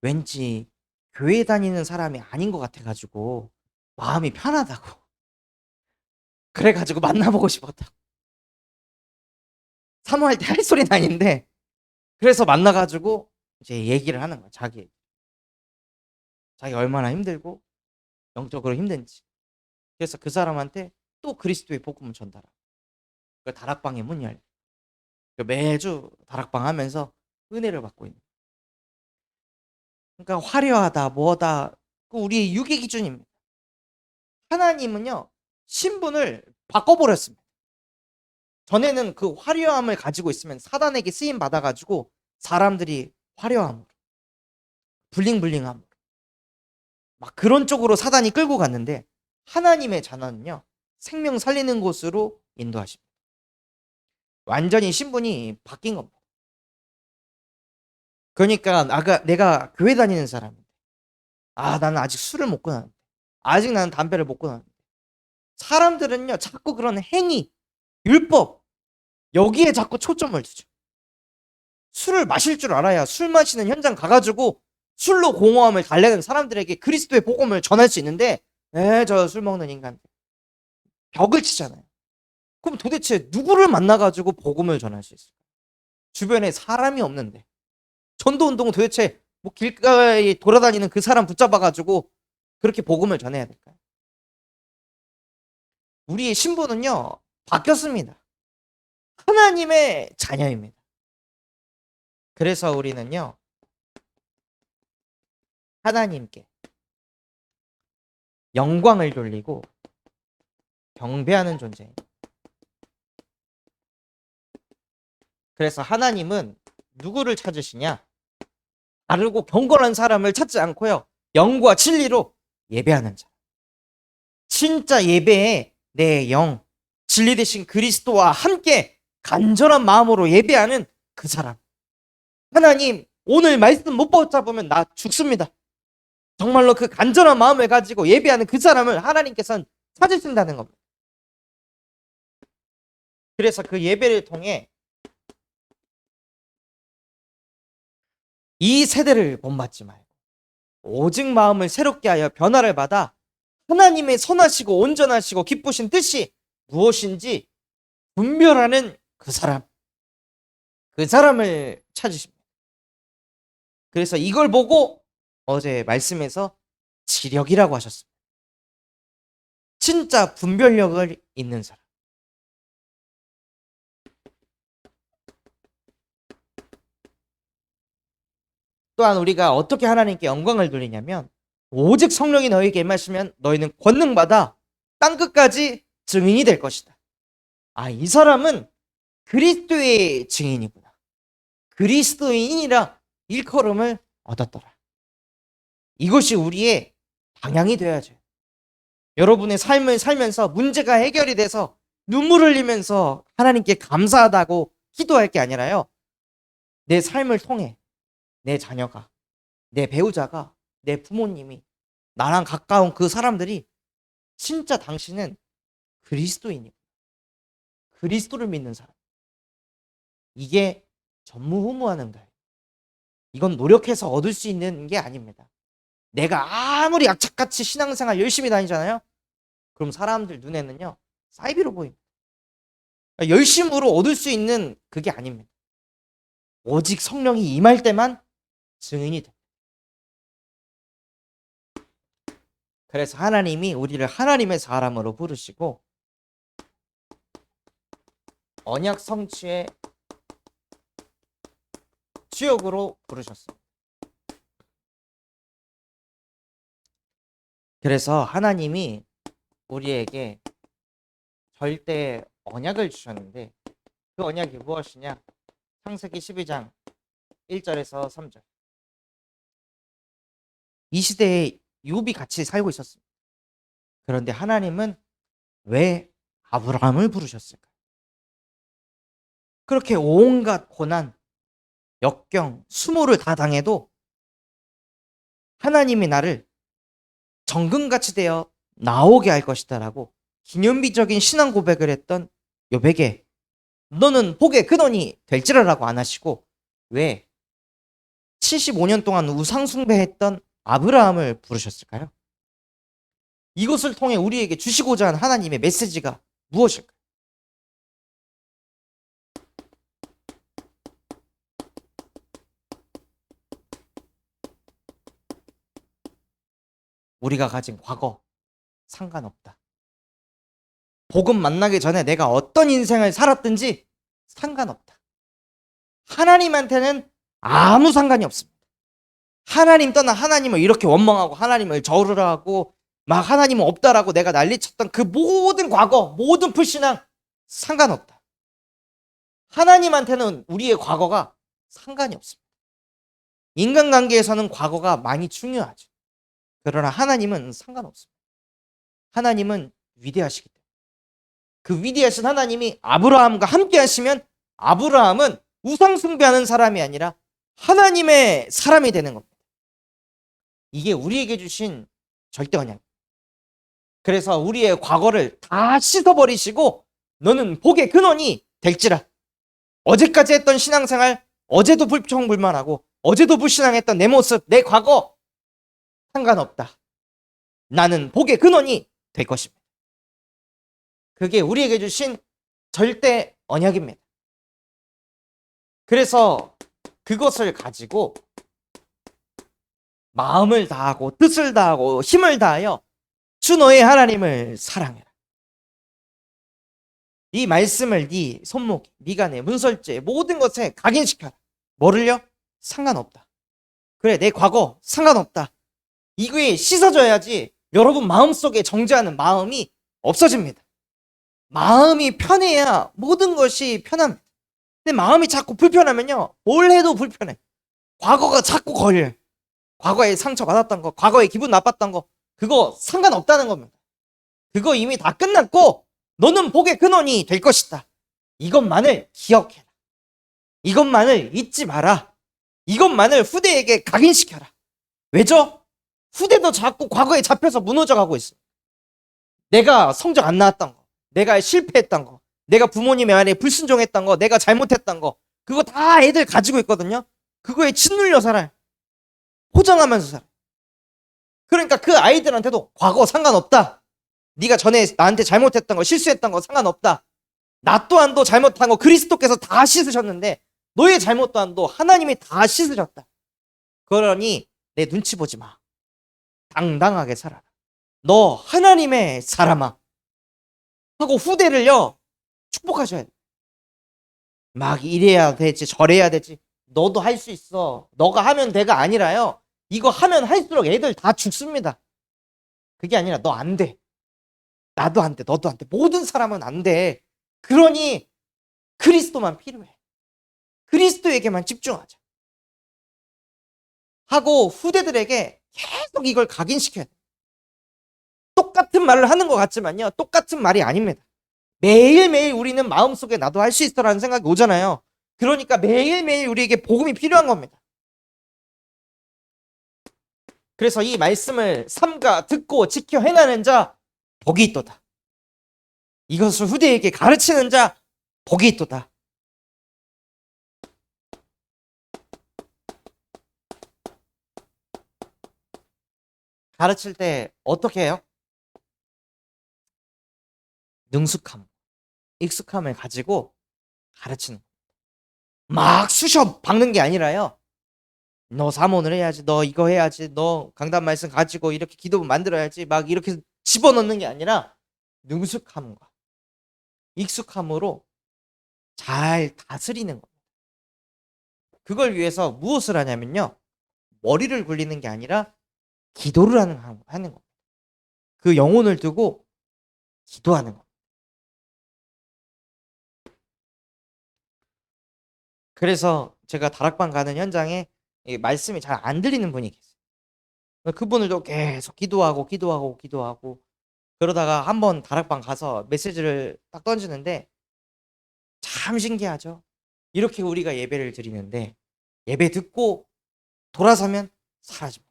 왠지 교회 다니는 사람이 아닌 것 같아가지고 마음이 편하다고, 그래가지고 만나보고 싶었다고. 사모할 때 할 소리는 아닌데, 그래서 만나가지고 이제 얘기를 하는 거야. 자기 얼마나 힘들고 영적으로 힘든지. 그래서 그 사람한테 또 그리스도의 복음을 전달하고, 그 다락방에 문 열려. 매주 다락방 하면서 은혜를 받고 있는. 그러니까 화려하다 뭐다, 그 우리의 육의 기준입니다. 하나님은요, 신분을 바꿔버렸습니다. 전에는 그 화려함을 가지고 있으면 사단에게 쓰임 받아가지고 사람들이 화려함으로, 블링블링함으로 막 그런 쪽으로 사단이 끌고 갔는데, 하나님의 자녀는요, 생명 살리는 곳으로 인도하십니다. 완전히 신분이 바뀐 겁니다. 그러니까 내가 교회 다니는 사람인데, 나는 아직 술을 못 끊었는데, 아직 나는 담배를 못 끊었는데, 사람들은요 자꾸 그런 행위, 율법, 여기에 자꾸 초점을 두죠. 술을 마실 줄 알아야 술 마시는 현장 가가지고 술로 공허함을 달래는 사람들에게 그리스도의 복음을 전할 수 있는데, 저 술 먹는 인간, 벽을 치잖아요. 그럼 도대체 누구를 만나가지고 복음을 전할 수 있을까요? 주변에 사람이 없는데 전도운동은 도대체 뭐 길가에 돌아다니는 그 사람 붙잡아가지고 그렇게 복음을 전해야 될까요? 우리의 신분은요 바뀌었습니다. 하나님의 자녀입니다. 그래서 우리는요 하나님께 영광을 돌리고 경배하는 존재예요. 그래서 하나님은 누구를 찾으시냐? 바르고 경건한 사람을 찾지 않고요, 영과 진리로 예배하는 자. 진짜 예배에 내 영, 진리 되신 그리스도와 함께 간절한 마음으로 예배하는 그 사람. 하나님, 오늘 말씀 못 붙잡으면 나 죽습니다. 정말로 그 간절한 마음을 가지고 예배하는 그 사람을 하나님께서는 찾으신다는 겁니다. 그래서 그 예배를 통해 이 세대를 본받지 말고 오직 마음을 새롭게 하여 변화를 받아 하나님의 선하시고 온전하시고 기쁘신 뜻이 무엇인지 분별하는 그 사람을 찾으십니다. 그래서 이걸 보고 어제 말씀에서 지력이라고 하셨습니다. 진짜 분별력을 있는 사람. 또한 우리가 어떻게 하나님께 영광을 돌리냐면 오직 성령이 너희에게 임하시면 너희는 권능받아 땅끝까지 증인이 될 것이다. 아, 이 사람은 그리스도의 증인이구나. 그리스도인이라 일컬음을 얻었더라. 이것이 우리의 방향이 되어야죠. 여러분의 삶을 살면서 문제가 해결이 돼서 눈물을 흘리면서 하나님께 감사하다고 기도할 게 아니라요. 내 삶을 통해 내 자녀가, 내 배우자가, 내 부모님이, 나랑 가까운 그 사람들이 진짜 당신은 그리스도인이고 그리스도를 믿는 사람. 이게 전무후무하는 거예요. 이건 노력해서 얻을 수 있는 게 아닙니다. 내가 아무리 악착같이 신앙생활 열심히 다니잖아요. 그럼 사람들 눈에는요, 사이비로 보입니다. 열심으로 얻을 수 있는 그게 아닙니다. 오직 성령이 임할 때만 증인이 됩니다. 그래서 하나님이 우리를 하나님의 사람으로 부르시고 언약 성취의 주역으로 부르셨습니다. 그래서 하나님이 우리에게 절대 언약을 주셨는데 그 언약이 무엇이냐? 창세기 12장 1절에서 3절. 이 시대에 욥이 같이 살고 있었습니다. 그런데 하나님은 왜 아브라함을 부르셨을까요? 그렇게 온갖 고난, 역경, 수모를 다 당해도 하나님이 나를 정금같이 되어 나오게 할 것이다라고 기념비적인 신앙 고백을 했던 욥에게 너는 복의 근원이 될지라라고 안 하시고 왜 75년 동안 우상 숭배했던 아브라함을 부르셨을까요? 이것을 통해 우리에게 주시고자 하는 하나님의 메시지가 무엇일까요? 우리가 가진 과거 상관없다. 복음 만나기 전에 내가 어떤 인생을 살았든지 상관없다. 하나님한테는 아무 상관이 없습니다. 하나님 떠나 하나님을 이렇게 원망하고 하나님을 저르라고 막 하나님은 없다라고 내가 난리쳤던 그 모든 과거, 모든 불신앙 상관없다. 하나님한테는 우리의 과거가 상관이 없습니다. 인간관계에서는 과거가 많이 중요하죠. 그러나 하나님은 상관없습니다. 하나님은 위대하시기 때문에. 그 위대하신 하나님이 아브라함과 함께 하시면 아브라함은 우상 숭배하는 사람이 아니라 하나님의 사람이 되는 겁니다. 이게 우리에게 주신 절대 언약. 그래서 우리의 과거를 다 씻어버리시고 너는 복의 근원이 될지라. 어제까지 했던 신앙생활, 어제도 불평불만하고 어제도 불신앙했던 내 모습, 내 과거 상관없다. 나는 복의 근원이 될 것입니다. 그게 우리에게 주신 절대 언약입니다. 그래서 그것을 가지고 마음을 다하고 뜻을 다하고 힘을 다하여 주 너의 하나님을 사랑해라. 네 말씀을 네 손목, 미간에, 문설주에 모든 것에 각인시켜라. 뭐를요? 상관없다. 그래, 내 과거 상관없다. 이거에 씻어져야지 여러분 마음속에 정죄하는 마음이 없어집니다. 마음이 편해야 모든 것이 편합니다. 근데 마음이 자꾸 불편하면요, 뭘 해도 불편해. 과거가 자꾸 걸려. 과거에 상처받았던 거, 과거에 기분 나빴던 거, 그거 상관없다는 겁니다. 그거 이미 다 끝났고 너는 복의 근원이 될 것이다. 이것만을 기억해라. 이것만을 잊지 마라. 이것만을 후대에게 각인시켜라. 왜죠? 후대도 자꾸 과거에 잡혀서 무너져가고 있어. 내가 성적 안 나왔던 거, 내가 실패했던 거, 내가 부모님의 말에 불순종했던 거, 내가 잘못했던 거, 그거 다 애들 가지고 있거든요. 그거에 짓눌려 살아요. 포장하면서 살아요. 그러니까 그 아이들한테도 과거 상관없다. 네가 전에 나한테 잘못했던 거, 실수했던 거 상관없다. 나 또한도 잘못한 거 그리스도께서 다 씻으셨는데 너의 잘못 또한도 하나님이 다 씻으셨다. 그러니 내 눈치 보지 마. 당당하게 살아라. 너 하나님의 사람아 하고 후대를요 축복하셔야 돼. 막 이래야 되지 저래야 되지. 너도 할 수 있어. 너가 하면 돼가 아니라요. 이거 하면 할수록 애들 다 죽습니다. 그게 아니라 너 안 돼. 나도 안 돼. 너도 안 돼. 모든 사람은 안 돼. 그러니 그리스도만 필요해. 그리스도에게만 집중하자. 하고 후대들에게 계속 이걸 각인시켜야 돼. 똑같은 말을 하는 것 같지만요. 똑같은 말이 아닙니다. 매일매일 우리는 마음속에 나도 할 수 있어라는 생각이 오잖아요. 그러니까 매일매일 우리에게 복음이 필요한 겁니다. 그래서 이 말씀을 삼가 듣고 지켜 행하는 자 복이 있도다. 이것을 후대에게 가르치는 자 복이 있도다. 가르칠 때 어떻게 해요? 능숙함, 익숙함을 가지고 가르치는 거예요. 막 쑤셔 박는 게 아니라요. 너 사모를 해야지, 너 이거 해야지, 너 강단 말씀 가지고 이렇게 기도문 만들어야지, 막 이렇게 집어넣는 게 아니라 능숙함과 익숙함으로 잘 다스리는 겁니다. 그걸 위해서 무엇을 하냐면요. 머리를 굴리는 게 아니라 기도를 하는 겁니다. 그 영혼을 두고 기도하는 겁니다. 그래서 제가 다락방 가는 현장에 말씀이 잘 안 들리는 분이 계세요. 그분들도 계속 기도하고 그러다가 한번 다락방 가서 메시지를 딱 던지는데 참 신기하죠. 이렇게 우리가 예배를 드리는데 예배 듣고 돌아서면 사라집니다.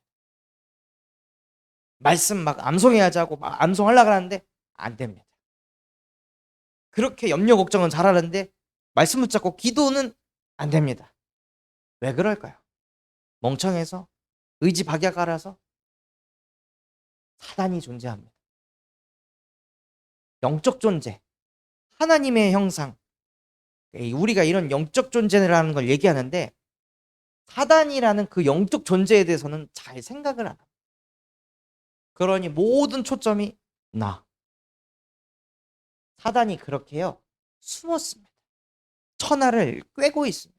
말씀 막 암송해야지 하고 막 암송하려고 하는데 안 됩니다. 그렇게 염려 걱정은 잘하는데 말씀 붙잡고 기도는 안 됩니다. 왜 그럴까요? 멍청해서? 의지 박약하라서? 사단이 존재합니다. 영적 존재, 하나님의 형상. 우리가 이런 영적 존재라는 걸 얘기하는데 사단이라는 그 영적 존재에 대해서는 잘 생각을 안 합니다. 그러니 모든 초점이 나. 사단이 그렇게요 숨었습니다. 천하를 꿰고 있습니다.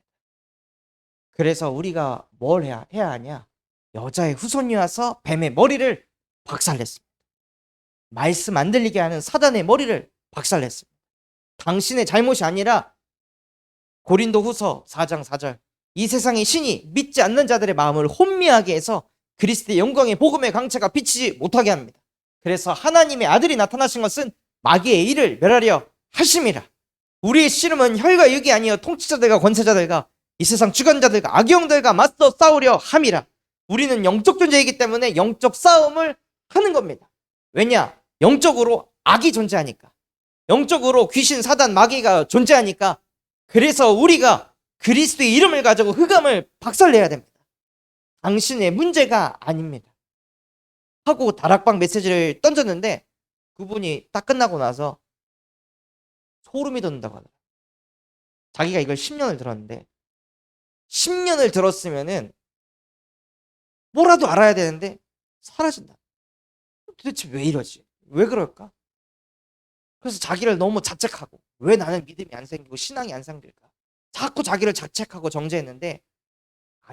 그래서 우리가 뭘 해야 하냐? 여자의 후손이 와서 뱀의 머리를 박살냈습니다. 말씀 안 들리게 하는 사단의 머리를 박살냈습니다. 당신의 잘못이 아니라 고린도 후서 4장 4절 이 세상의 신이 믿지 않는 자들의 마음을 혼미하게 해서 그리스도의 영광의 복음의 강체가 비치지 못하게 합니다. 그래서 하나님의 아들이 나타나신 것은 마귀의 일을 멸하려 하심이라. 우리의 씨름은 혈과 육이 아니여 통치자들과 권세자들과 이 세상 주관자들과 악영들과 맞서 싸우려 함이라. 우리는 영적 존재이기 때문에 영적 싸움을 하는 겁니다. 왜냐? 영적으로 악이 존재하니까. 영적으로 귀신, 사단, 마귀가 존재하니까. 그래서 우리가 그리스도의 이름을 가지고 흑암을 박살내야 됩니다. 당신의 문제가 아닙니다. 하고 다락방 메시지를 던졌는데 그분이 딱 끝나고 나서 소름이 돋는다고 하더라고요. 자기가 이걸 10년을 들었는데 10년을 들었으면은 뭐라도 알아야 되는데 사라진다. 도대체 왜 이러지? 왜 그럴까? 그래서 자기를 너무 자책하고 왜 나는 믿음이 안 생기고 신앙이 안 생길까? 자꾸 자기를 자책하고 정죄했는데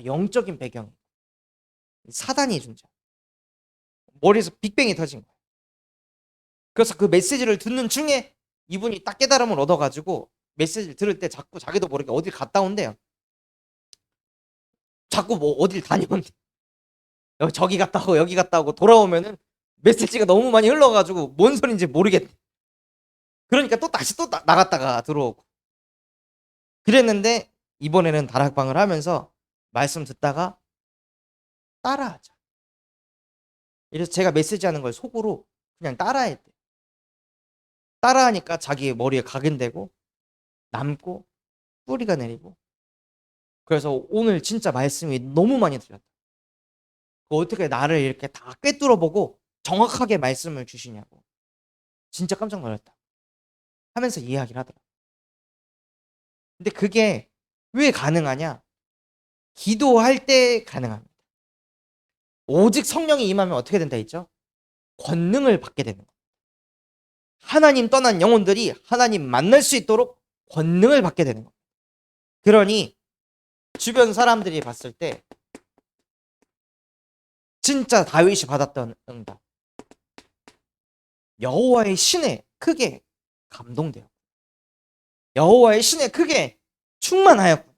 영적인 배경 사단이 존재. 머리에서 빅뱅이 터진 거예요. 그래서 그 메시지를 듣는 중에 이분이 딱 깨달음을 얻어가지고 메시지를 들을 때 자꾸 자기도 모르게 어딜 갔다 온대요. 자꾸 뭐 어딜 다녀온대. 저기 갔다 오고 여기 갔다 오고 돌아오면은 메시지가 너무 많이 흘러가지고 뭔 소린지 모르겠대. 그러니까 또 다시 또 나갔다가 들어오고 그랬는데 이번에는 다락방을 하면서 말씀 듣다가 따라하자. 그래서 제가 메시지하는 걸 속으로 그냥 따라했대. 따라하니까 자기 머리에 각인되고 남고 뿌리가 내리고. 그래서 오늘 진짜 말씀이 너무 많이 들렸다. 어떻게 나를 이렇게 다 꿰뚫어보고 정확하게 말씀을 주시냐고. 진짜 깜짝 놀랐다 하면서 이야기를 하더라. 근데 그게 왜 가능하냐? 기도할 때 가능합니다. 오직 성령이 임하면 어떻게 된다 했죠? 권능을 받게 되는 거예요. 하나님 떠난 영혼들이 하나님 만날 수 있도록 권능을 받게 되는 거예요. 그러니 주변 사람들이 봤을 때 진짜 다윗이 받았던 응답, 여호와의 신에 크게 감동돼요. 여호와의 신에 크게 충만하였구나.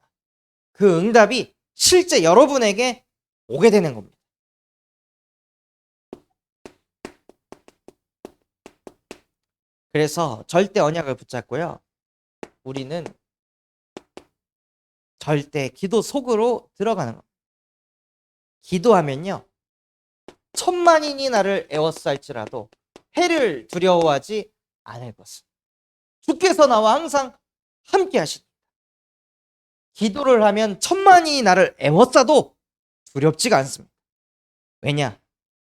그 응답이 실제 여러분에게 오게 되는 겁니다. 그래서 절대 언약을 붙잡고요. 우리는 절대 기도 속으로 들어가는 겁니다. 기도하면요, 천만인이 나를 에워쌀지라도 해를 두려워하지 않을 것을. 주께서 나와 항상 함께 하십니다. 기도를 하면 천만인이 나를 에워싸도 두렵지가 않습니다. 왜냐?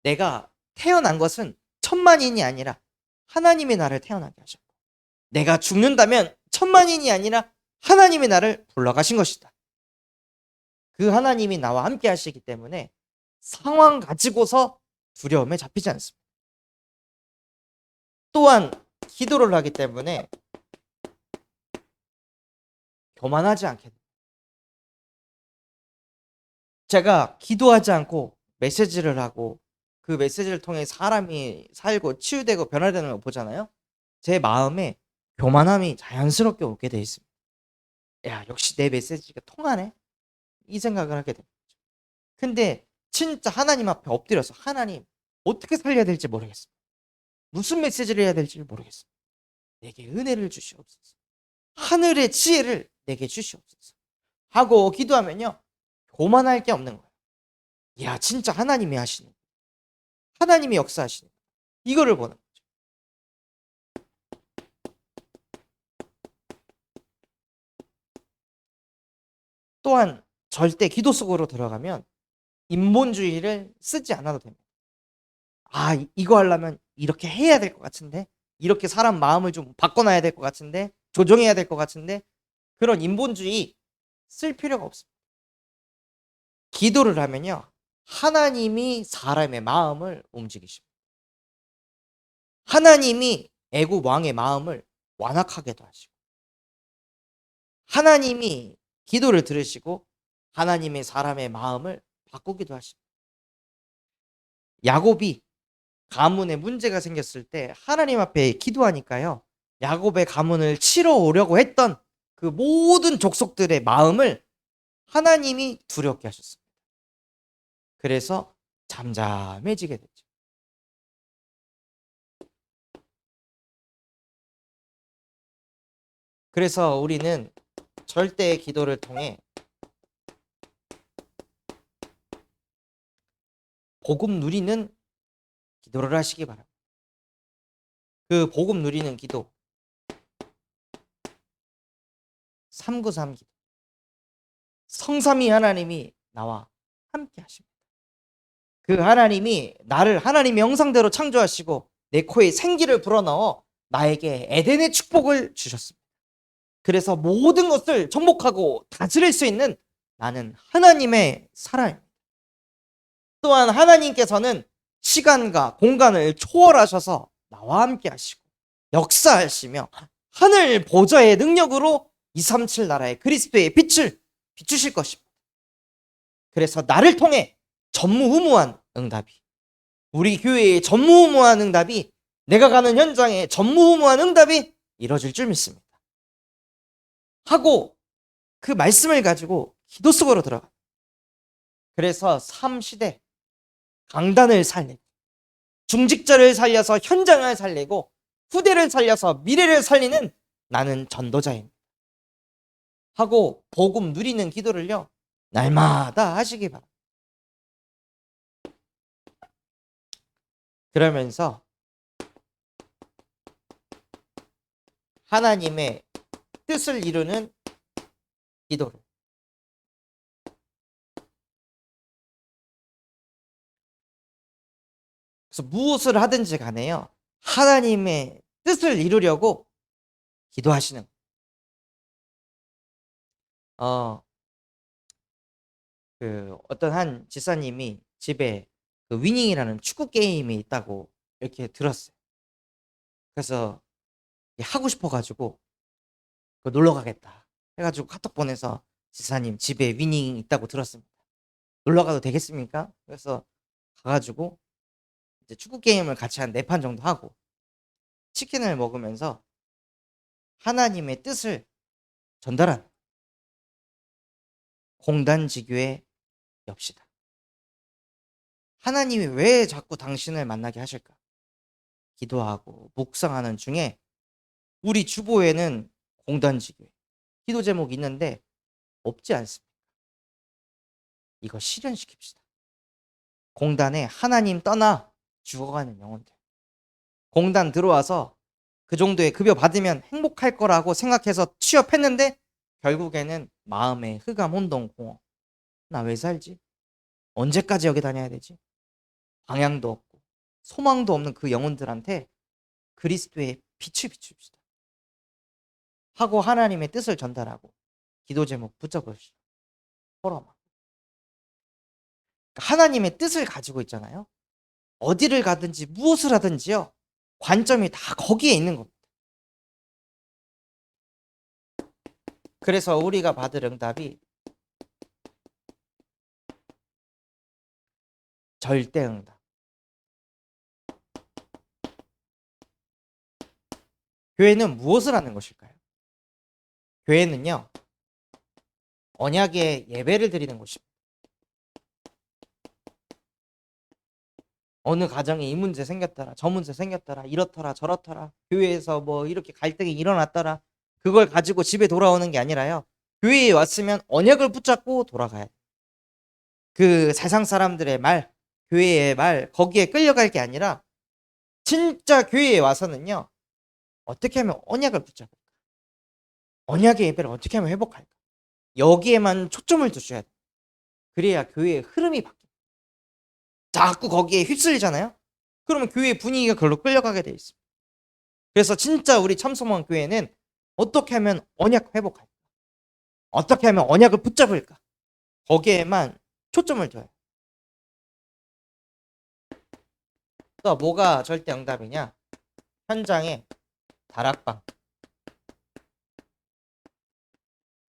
내가 태어난 것은 천만인이 아니라 하나님이 나를 태어나게 하셨고, 내가 죽는다면 천만인이 아니라 하나님이 나를 불러가신 것이다. 그 하나님이 나와 함께 하시기 때문에 상황 가지고서 두려움에 잡히지 않습니다. 또한 기도를 하기 때문에 교만하지 않게 됩니다. 제가 기도하지 않고 메시지를 하고 그 메시지를 통해 사람이 살고 치유되고 변화되는 걸 보잖아요. 제 마음에 교만함이 자연스럽게 오게 돼 있습니다. 야, 역시 내 메시지가 통하네, 이 생각을 하게 됩니다. 근데 진짜 하나님 앞에 엎드려서, 하나님, 어떻게 살려야 될지 모르겠어, 무슨 메시지를 해야 될지 모르겠어, 내게 은혜를 주시옵소서, 하늘의 지혜를 내게 주시옵소서 하고 기도하면요, 교만할 게 없는 거예요. 야, 진짜 하나님이 하시는, 하나님이 역사하시는, 이거를 보는 거죠. 또한 절대 기도 속으로 들어가면 인본주의를 쓰지 않아도 됩니다. 아, 이거 하려면 이렇게 해야 될 것 같은데, 이렇게 사람 마음을 좀 바꿔놔야 될 것 같은데, 조정해야 될 것 같은데, 그런 인본주의 쓸 필요가 없습니다. 기도를 하면요, 하나님이 사람의 마음을 움직이십니다. 하나님이 애굽 왕의 마음을 완악하게도 하시고, 하나님이 기도를 들으시고 하나님의 사람의 마음을 바꾸기도 하십니다. 야곱이 가문에 문제가 생겼을 때 하나님 앞에 기도하니까요, 야곱의 가문을 치러 오려고 했던 그 모든 족속들의 마음을 하나님이 두렵게 하셨습니다. 그래서 잠잠해지게 됐죠. 그래서 우리는 절대의 기도를 통해 복음 누리는 기도를 하시기 바랍니다. 그 복음 누리는 기도, 393 기도, 성삼위 하나님이 나와 함께 하십니다. 그 하나님이 나를 하나님의 형상대로 창조하시고 내 코에 생기를 불어넣어 나에게 에덴의 축복을 주셨습니다. 그래서 모든 것을 정복하고 다스릴 수 있는 나는 하나님의 사람입니다. 또한 하나님께서는 시간과 공간을 초월하셔서 나와 함께 하시고 역사하시며 하늘 보좌의 능력으로 237 나라의 그리스도의 빛을 비추실 것입니다. 그래서 나를 통해 전무후무한 응답이, 우리 교회의 전무후무한 응답이, 내가 가는 현장에 전무후무한 응답이 이루어질 줄 믿습니다. 하고 그 말씀을 가지고 기도 속으로 들어가. 그래서 삶시대 강단을 살리고 중직자를 살려서 현장을 살리고 후대를 살려서 미래를 살리는 나는 전도자입니다. 하고 복음 누리는 기도를요, 날마다 하시기 바랍니다. 그러면서 하나님의 뜻을 이루는 기도를, 그래서 무엇을 하든지 간에요, 하나님의 뜻을 이루려고 기도하시는 거예요. 어, 그 어떤 한 집사님이 집에 그 위닝이라는 축구 게임이 있다고 이렇게 들었어요. 그래서 하고 싶어가지고 그 놀러 가겠다 해가지고 카톡 보내서 집사님 집에 위닝 있다고 들었습니다. 놀러 가도 되겠습니까? 그래서 가가지고 이제 축구 게임을 같이 한 4판 정도 하고 치킨을 먹으면서 하나님의 뜻을 전달한 공단지교의 엽시다. 하나님이 왜 자꾸 당신을 만나게 하실까? 기도하고 묵상하는 중에 우리 주보에는 공단지교 기도 제목이 있는데 없지 않습니다. 이거 실현시킵시다. 공단에 하나님 떠나 죽어가는 영혼들. 공단 들어와서 그 정도의 급여 받으면 행복할 거라고 생각해서 취업했는데 결국에는 마음의 흑암 혼동 공허. 나 왜 살지? 언제까지 여기 다녀야 되지? 방향도 없고 소망도 없는 그 영혼들한테 그리스도의 빛을 비춥시다. 하고 하나님의 뜻을 전달하고 기도 제목 붙여보시죠. 포럼아. 하나님의 뜻을 가지고 있잖아요. 어디를 가든지 무엇을 하든지요. 관점이 다 거기에 있는 겁니다. 그래서 우리가 받을 응답이 절대 응답. 교회는 무엇을 하는 것일까요? 교회는요. 언약의 예배를 드리는 곳입니다. 어느 가정에 이 문제 생겼더라, 저 문제 생겼더라, 이렇더라, 저렇더라, 교회에서 뭐 이렇게 갈등이 일어났더라, 그걸 가지고 집에 돌아오는 게 아니라요. 교회에 왔으면 언약을 붙잡고 돌아가야 돼. 그 세상 사람들의 말, 교회의 말, 거기에 끌려갈 게 아니라 진짜 교회에 와서는요. 어떻게 하면 언약을 붙잡을까? 언약의 예배를 어떻게 하면 회복할까? 여기에만 초점을 두셔야 돼. 그래야 교회의 흐름이 바뀌어. 자꾸 거기에 휩쓸리잖아요. 그러면 교회 분위기가 그걸로 끌려가게 돼 있습니다. 그래서 진짜 우리 참소망 교회는 어떻게 하면 언약 회복할까? 어떻게 하면 언약을 붙잡을까? 거기에만 초점을 둬요. 또 뭐가 절대 응답이냐? 현장에 다락방,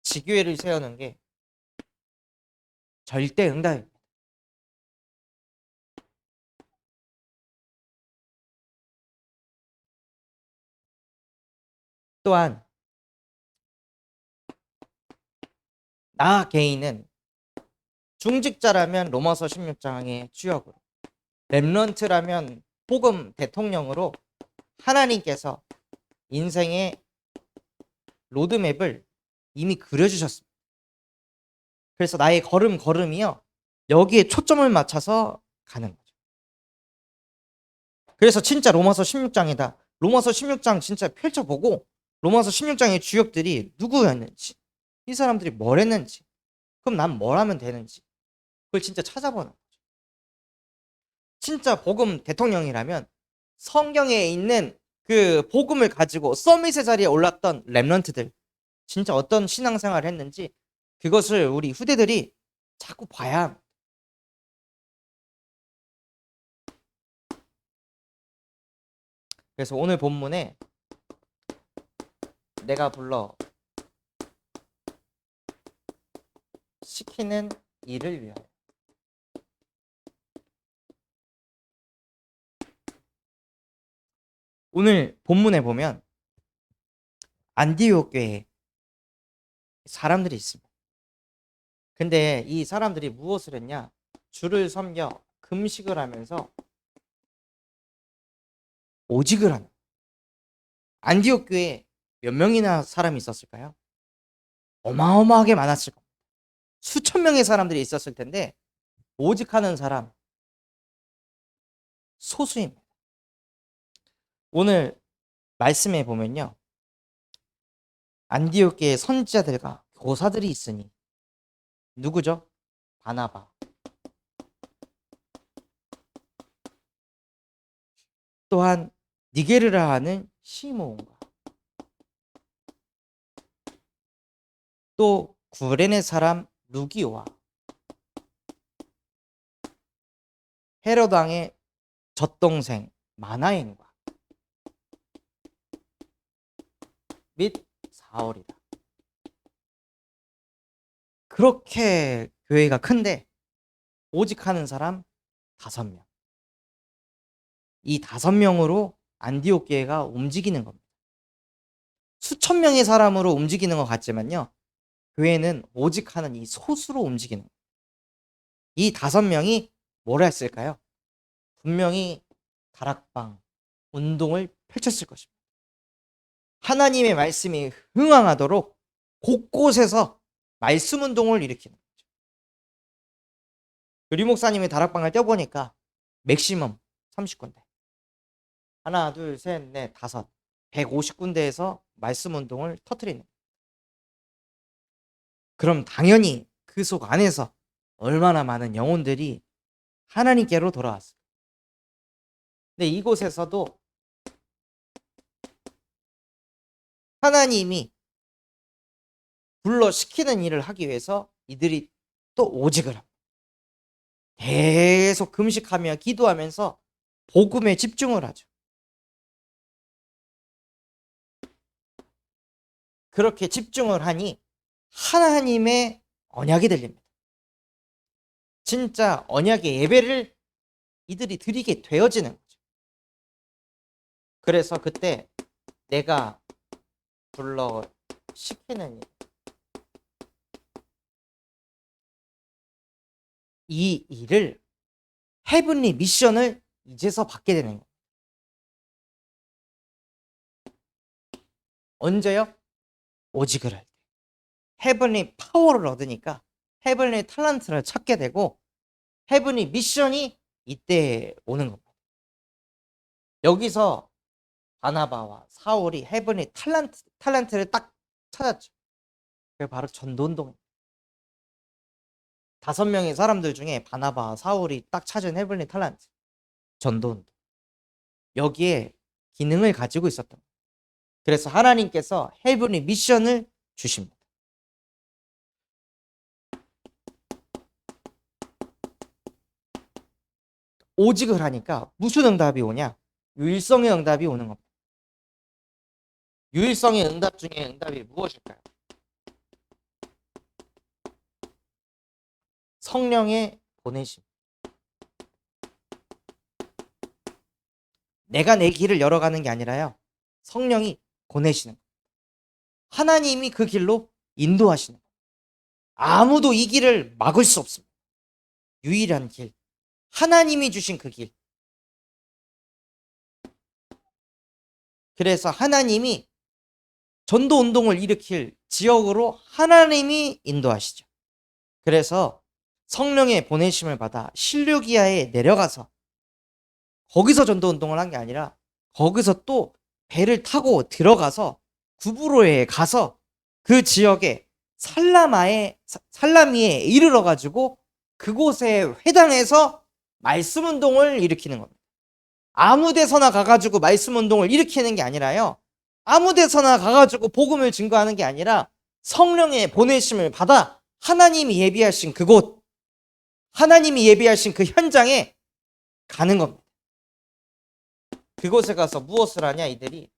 지교회를 세우는 게 절대 응답입니다. 또한 나 개인은 중직자라면 로마서 16장의 주역으로, 렘넌트라면 복음 대통령으로 하나님께서 인생의 로드맵을 이미 그려주셨습니다. 그래서 나의 걸음걸음이요 여기에 초점을 맞춰서 가는 거죠. 그래서 진짜 로마서 16장이다. 로마서 16장 진짜 펼쳐보고 로마서 16장의 주역들이 누구였는지, 이 사람들이 뭘 했는지, 그럼 난 뭘 하면 되는지 그걸 진짜 찾아보는 거죠. 진짜 복음 대통령이라면 성경에 있는 그 복음을 가지고 서밋의 자리에 올랐던 렘넌트들 진짜 어떤 신앙생활을 했는지 그것을 우리 후대들이 자꾸 봐야 합니다. 그래서 오늘 본문에 내가 불러 시키는 일을 위하여, 오늘 본문에 보면 안디옥 교회에 사람들이 있습니다. 근데 이 사람들이 무엇을 했냐? 주를 섬겨 금식을 하면서 오직을 하는. 안디옥 교회에 몇 명이나 사람이 있었을까요? 어마어마하게 많았을 겁니다. 수천 명의 사람들이 있었을 텐데 오직하는 사람 소수입니다. 오늘 말씀에 보면요. 안디옥 교회의 선지자들과 교사들이 있으니 누구죠? 바나바, 또한 니게르라 하는 시몬과 또 구레네 사람 루기오와 헤롯 왕의 젖동생 마나엔과 및 사울이다. 그렇게 교회가 큰데 오직 하는 사람 5명. 이 5명으로 안디옥 교회가 움직이는 겁니다. 수천 명의 사람으로 움직이는 것 같지만요. 교회는 오직 하는 이 소수로 움직이는 거예요. 이 5명이 뭘 했을까요? 분명히 다락방 운동을 펼쳤을 것입니다. 하나님의 말씀이 흥황하도록 곳곳에서 말씀 운동을 일으키는 거죠. 류 목사님이 다락방을 떼어보니까 맥시멈 30군데. 하나, 둘, 셋, 넷, 다섯. 150군데에서 말씀 운동을 터뜨리는 거예요. 그럼 당연히 그 속 안에서 얼마나 많은 영혼들이 하나님께로 돌아왔어요. 근데 이곳에서도 하나님이 불러 시키는 일을 하기 위해서 이들이 또 오직을 합니다. 계속 금식하며 기도하면서 복음에 집중을 하죠. 그렇게 집중을 하니 하나님의 언약이 들립니다. 진짜 언약의 예배를 이들이 드리게 되어지는 거죠. 그래서 그때 내가 불러 시키는 이 일을 헤븐리 미션을 이제서 받게 되는 거예요. 언제요? 오직을 할 때. 헤븐리 파워를 얻으니까 헤븐리 탤런트를 찾게 되고 헤븐리 미션이 이때 오는 겁니다. 여기서 바나바와 사울이 헤븐리 탤런트를 딱 찾았죠. 그게 바로 전도운동입니다. 5명의 사람들 중에 바나바와 사울이 딱 찾은 헤븐리 탤런트 전도운동. 여기에 기능을 가지고 있었던 거예요. 그래서 하나님께서 헤븐리 미션을 주십니다. 오직을 하니까 무슨 응답이 오냐? 유일성의 응답이 오는 겁니다. 유일성의 응답 중에 응답이 무엇일까요? 성령의 보내심. 내가 내 길을 열어가는 게 아니라요. 성령이 보내시는 거예요. 하나님이 그 길로 인도하시는 거예요. 아무도 이 길을 막을 수 없습니다. 유일한 길. 하나님이 주신 그 길. 그래서 하나님이 전도 운동을 일으킬 지역으로 하나님이 인도하시죠. 그래서 성령의 보내심을 받아 실루기아에 내려가서 거기서 전도 운동을 한 게 아니라 거기서 또 배를 타고 들어가서 구브로에 가서 그 지역에 살라미에 이르러 가지고 그곳의 회당에서 말씀 운동을 일으키는 겁니다. 아무 데서나 가가지고 말씀 운동을 일으키는 게 아니라요. 아무 데서나 가가지고 복음을 증거하는 게 아니라 성령의 보내심을 받아 하나님이 예비하신 그곳, 하나님이 예비하신 그 현장에 가는 겁니다. 그곳에 가서 무엇을 하냐? 이들이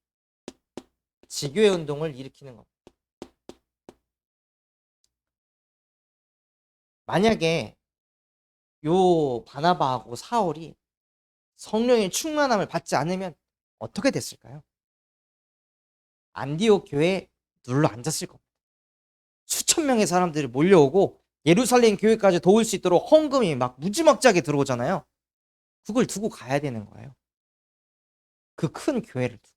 지교회 운동을 일으키는 겁니다. 만약에 요 바나바하고 사울이 성령의 충만함을 받지 않으면 어떻게 됐을까요? 안디옥 교회에 눌러 앉았을 겁니다. 수천 명의 사람들이 몰려오고 예루살렘 교회까지 도울 수 있도록 헌금이 막 무지막지하게 들어오잖아요. 그걸 두고 가야 되는 거예요. 그 큰 교회를 두고.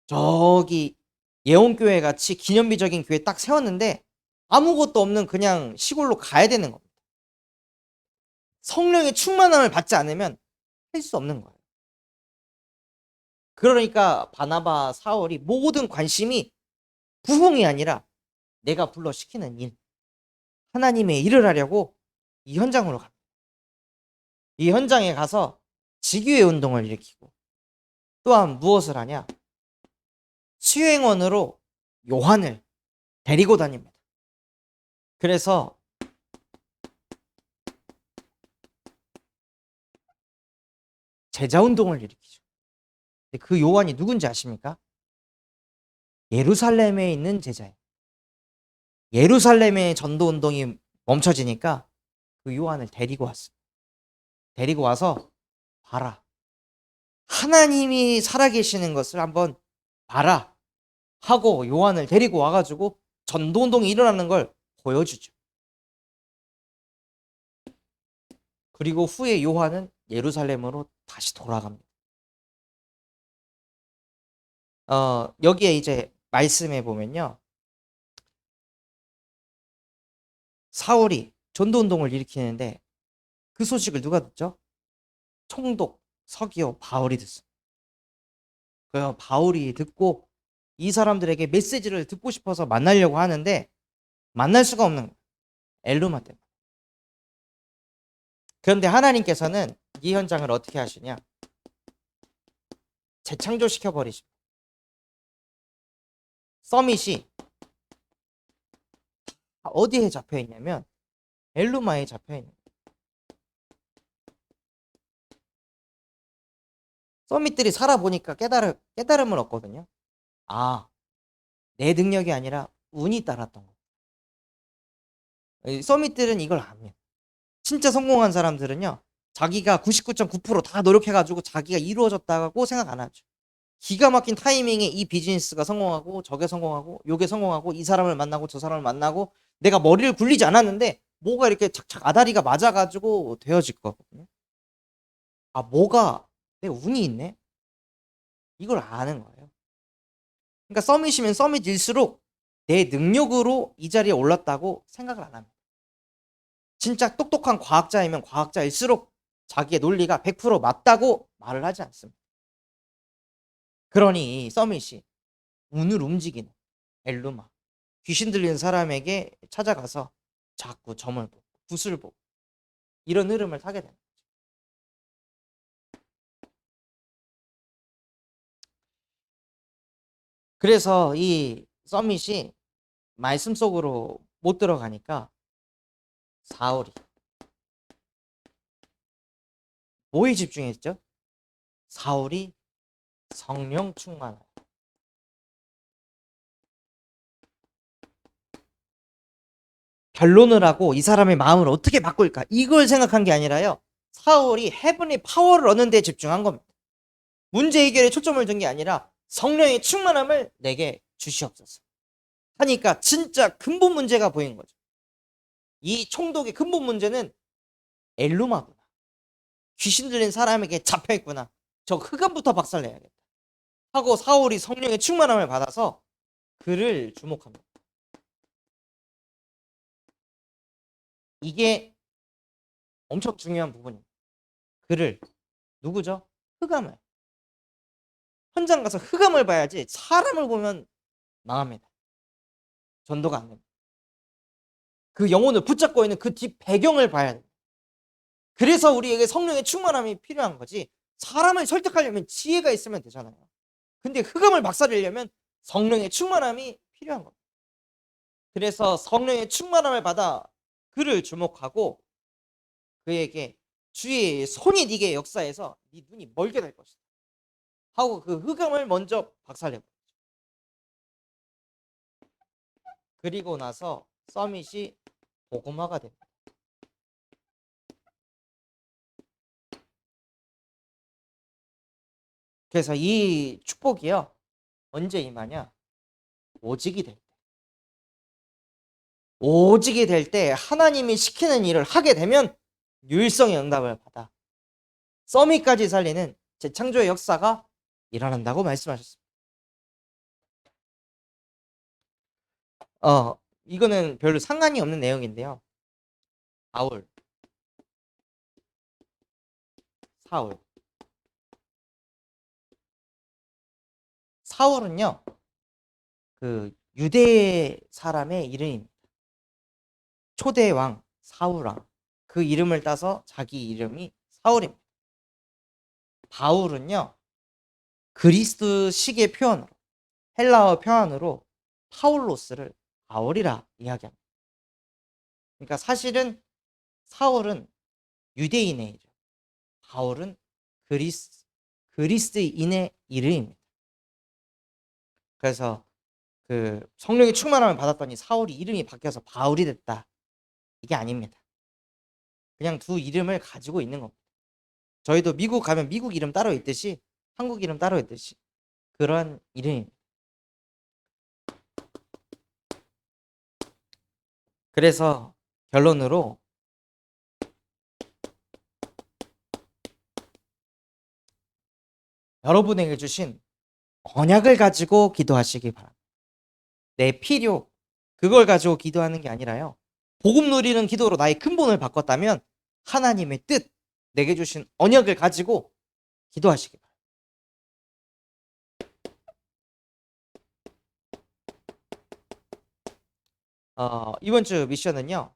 저기 예원교회 같이 기념비적인 교회 딱 세웠는데 아무것도 없는 그냥 시골로 가야 되는 겁니다. 성령의 충만함을 받지 않으면 할 수 없는 거예요. 그러니까 바나바, 사울이 모든 관심이 부흥이 아니라 내가 불러 시키는 일, 하나님의 일을 하려고 이 현장으로 갑니다. 이 현장에 가서 지교회 운동을 일으키고 또한 무엇을 하냐? 수행원으로 요한을 데리고 다닙니다. 그래서 제자운동을 일으키죠. 그 요한이 누군지 아십니까? 예루살렘에 있는 제자예요. 예루살렘의 전도운동이 멈춰지니까 그 요한을 데리고 왔어요. 데리고 와서 봐라. 하나님이 살아계시는 것을 한번 봐라. 하고 요한을 데리고 와가지고 전도운동이 일어나는 걸 보여주죠. 그리고 후에 요한은 예루살렘으로 다시 돌아갑니다. 여기에 이제 말씀해 보면요. 사울이 전도운동을 일으키는데 그 소식을 누가 듣죠? 총독 서기오 바울이 듣습니다. 그 바울이 듣고 이 사람들에게 메시지를 듣고 싶어서 만나려고 하는데 만날 수가 없는 거예요. 엘루마 때문에. 그런데 하나님께서는 이 현장을 어떻게 하시냐? 재창조시켜 버리십니다. 서밋이 어디에 잡혀 있냐면 엘루마에 잡혀 있는 거예요. 서밋들이 살아보니까 깨달음을 얻거든요. 아, 내 능력이 아니라 운이 따랐던 거예요. 서밋들은 이걸 압니다. 진짜 성공한 사람들은요, 자기가 99.9%다 노력해가지고 자기가 이루어졌다고 생각 안 하죠. 기가 막힌 타이밍에 이 비즈니스가 성공하고 저게 성공하고 요게 성공하고 이 사람을 만나고 저 사람을 만나고 내가 머리를 굴리지 않았는데 뭐가 이렇게 착착 아다리가 맞아가지고 되어질 거거든요. 아, 뭐가 내 운이 있네? 이걸 아는 거예요. 그러니까 서밋이면 서밋일수록 내 능력으로 이 자리에 올랐다고 생각을 안 합니다. 진짜 똑똑한 과학자이면 과학자일수록 자기의 논리가 100% 맞다고 말을 하지 않습니다. 그러니 서밋이 운을 움직이는 엘루마, 귀신 들리는 사람에게 찾아가서 자꾸 점을 보고 붓을 보고 이런 흐름을 타게 됩니다. 그래서 이 서밋이 말씀 속으로 못 들어가니까 사울이 뭐에 집중했죠? 사울이 성령 충만하여 변론을 하고 이 사람의 마음을 어떻게 바꿀까 이걸 생각한 게 아니라요. 사울이 헤븐의 파워를 얻는 데 집중한 겁니다. 문제 해결에 초점을 둔 게 아니라 성령의 충만함을 내게 주시옵소서 하니까 진짜 근본 문제가 보인 거죠. 이 총독의 근본 문제는 엘루마구나. 귀신 들린 사람에게 잡혀있구나. 저 흑암부터 박살내야겠다 하고 사울이 성령의 충만함을 받아서 그를 주목합니다. 이게 엄청 중요한 부분입니다. 그를 누구죠? 흑암을. 현장 가서 흑암을 봐야지 사람을 보면 망합니다. 전도가 안 됩니다. 그 영혼을 붙잡고 있는 그 뒷 배경을 봐야 됩니다. 그래서 우리에게 성령의 충만함이 필요한 거지. 사람을 설득하려면 지혜가 있으면 되잖아요. 근데 흑암을 박살내려면 성령의 충만함이 필요한 겁니다. 그래서 성령의 충만함을 받아 그를 주목하고 그에게 주의 손이 네게 역사해서 네 눈이 멀게 될 것이다 하고 그 흑암을 먼저 박살내고 그리고 나서 서밋이 복음화가 됩니다. 그래서 이 축복이요 언제 임하냐? 오직이 될 때. 오직이 될 때 하나님이 시키는 일을 하게 되면 유일성의 응답을 받아 서밋까지 살리는 재창조의 역사가 일어난다고 말씀하셨습니다. 이거는 별로 상관이 없는 내용인데요. 사울. 사울은요, 그 유대 사람의 이름입니다. 초대 왕 사울왕. 그 이름을 따서 자기 이름이 사울입니다. 바울은요, 그리스식의 표현으로 헬라어 표현으로 파울로스를 바울이라 이야기합니다. 그러니까 사실은 사울은 유대인의 이름, 바울은 그리스인의 이름입니다. 그래서 그 성령의 충만함을 받았더니 사울이 이름이 바뀌어서 바울이 됐다. 이게 아닙니다. 그냥 두 이름을 가지고 있는 겁니다. 저희도 미국 가면 미국 이름 따로 있듯이 한국 이름 따로 있듯이 그런 이름입니다. 그래서 결론으로 여러분에게 주신 언약을 가지고 기도하시기 바랍니다. 내 필요 그걸 가지고 기도하는 게 아니라요. 복음 누리는 기도로 나의 근본을 바꿨다면 하나님의 뜻 내게 주신 언약을 가지고 기도하시기 바랍니다. 이번 주 미션은요.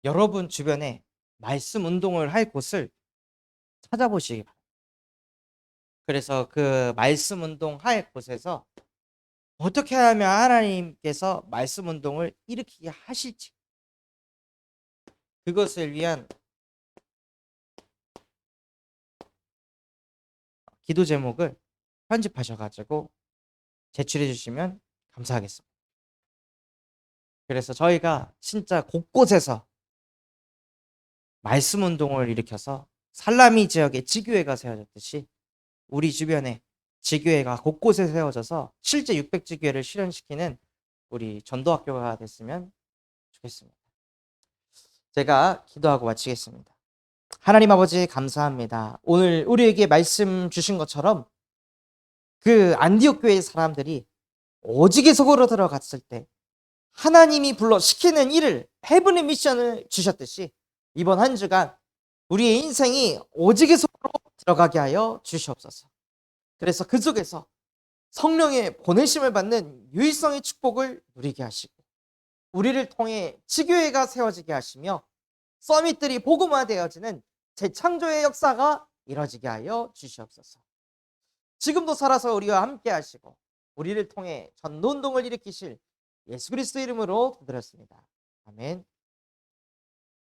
여러분 주변에 말씀 운동을 할 곳을 찾아보시기 바랍니다. 그래서 그 말씀 운동 할 곳에서 어떻게 하면 하나님께서 말씀 운동을 일으키게 하실지 그것을 위한 기도 제목을 편집하셔가지고 제출해 주시면 감사하겠습니다. 그래서 저희가 진짜 곳곳에서 말씀 운동을 일으켜서 살라미 지역에 지교회가 세워졌듯이 우리 주변에 지교회가 곳곳에 세워져서 실제 600지교회를 실현시키는 우리 전도학교가 됐으면 좋겠습니다. 제가 기도하고 마치겠습니다. 하나님 아버지 감사합니다. 오늘 우리에게 말씀 주신 것처럼 그 안디옥 교회의 사람들이 오직의 속으로 들어갔을 때 하나님이 불러 시키는 일을 헤븐의 미션을 주셨듯이 이번 한 주간 우리의 인생이 오직의 속으로 들어가게 하여 주시옵소서. 그래서 그 속에서 성령의 보내심을 받는 유일성의 축복을 누리게 하시고 우리를 통해 지교회가 세워지게 하시며 서밋들이 복음화되어지는 재창조의 역사가 이뤄지게 하여 주시옵소서. 지금도 살아서 우리와 함께 하시고 우리를 통해 전도운동을 일으키실 예수 그리스도 이름으로 기도드렸습니다. 아멘.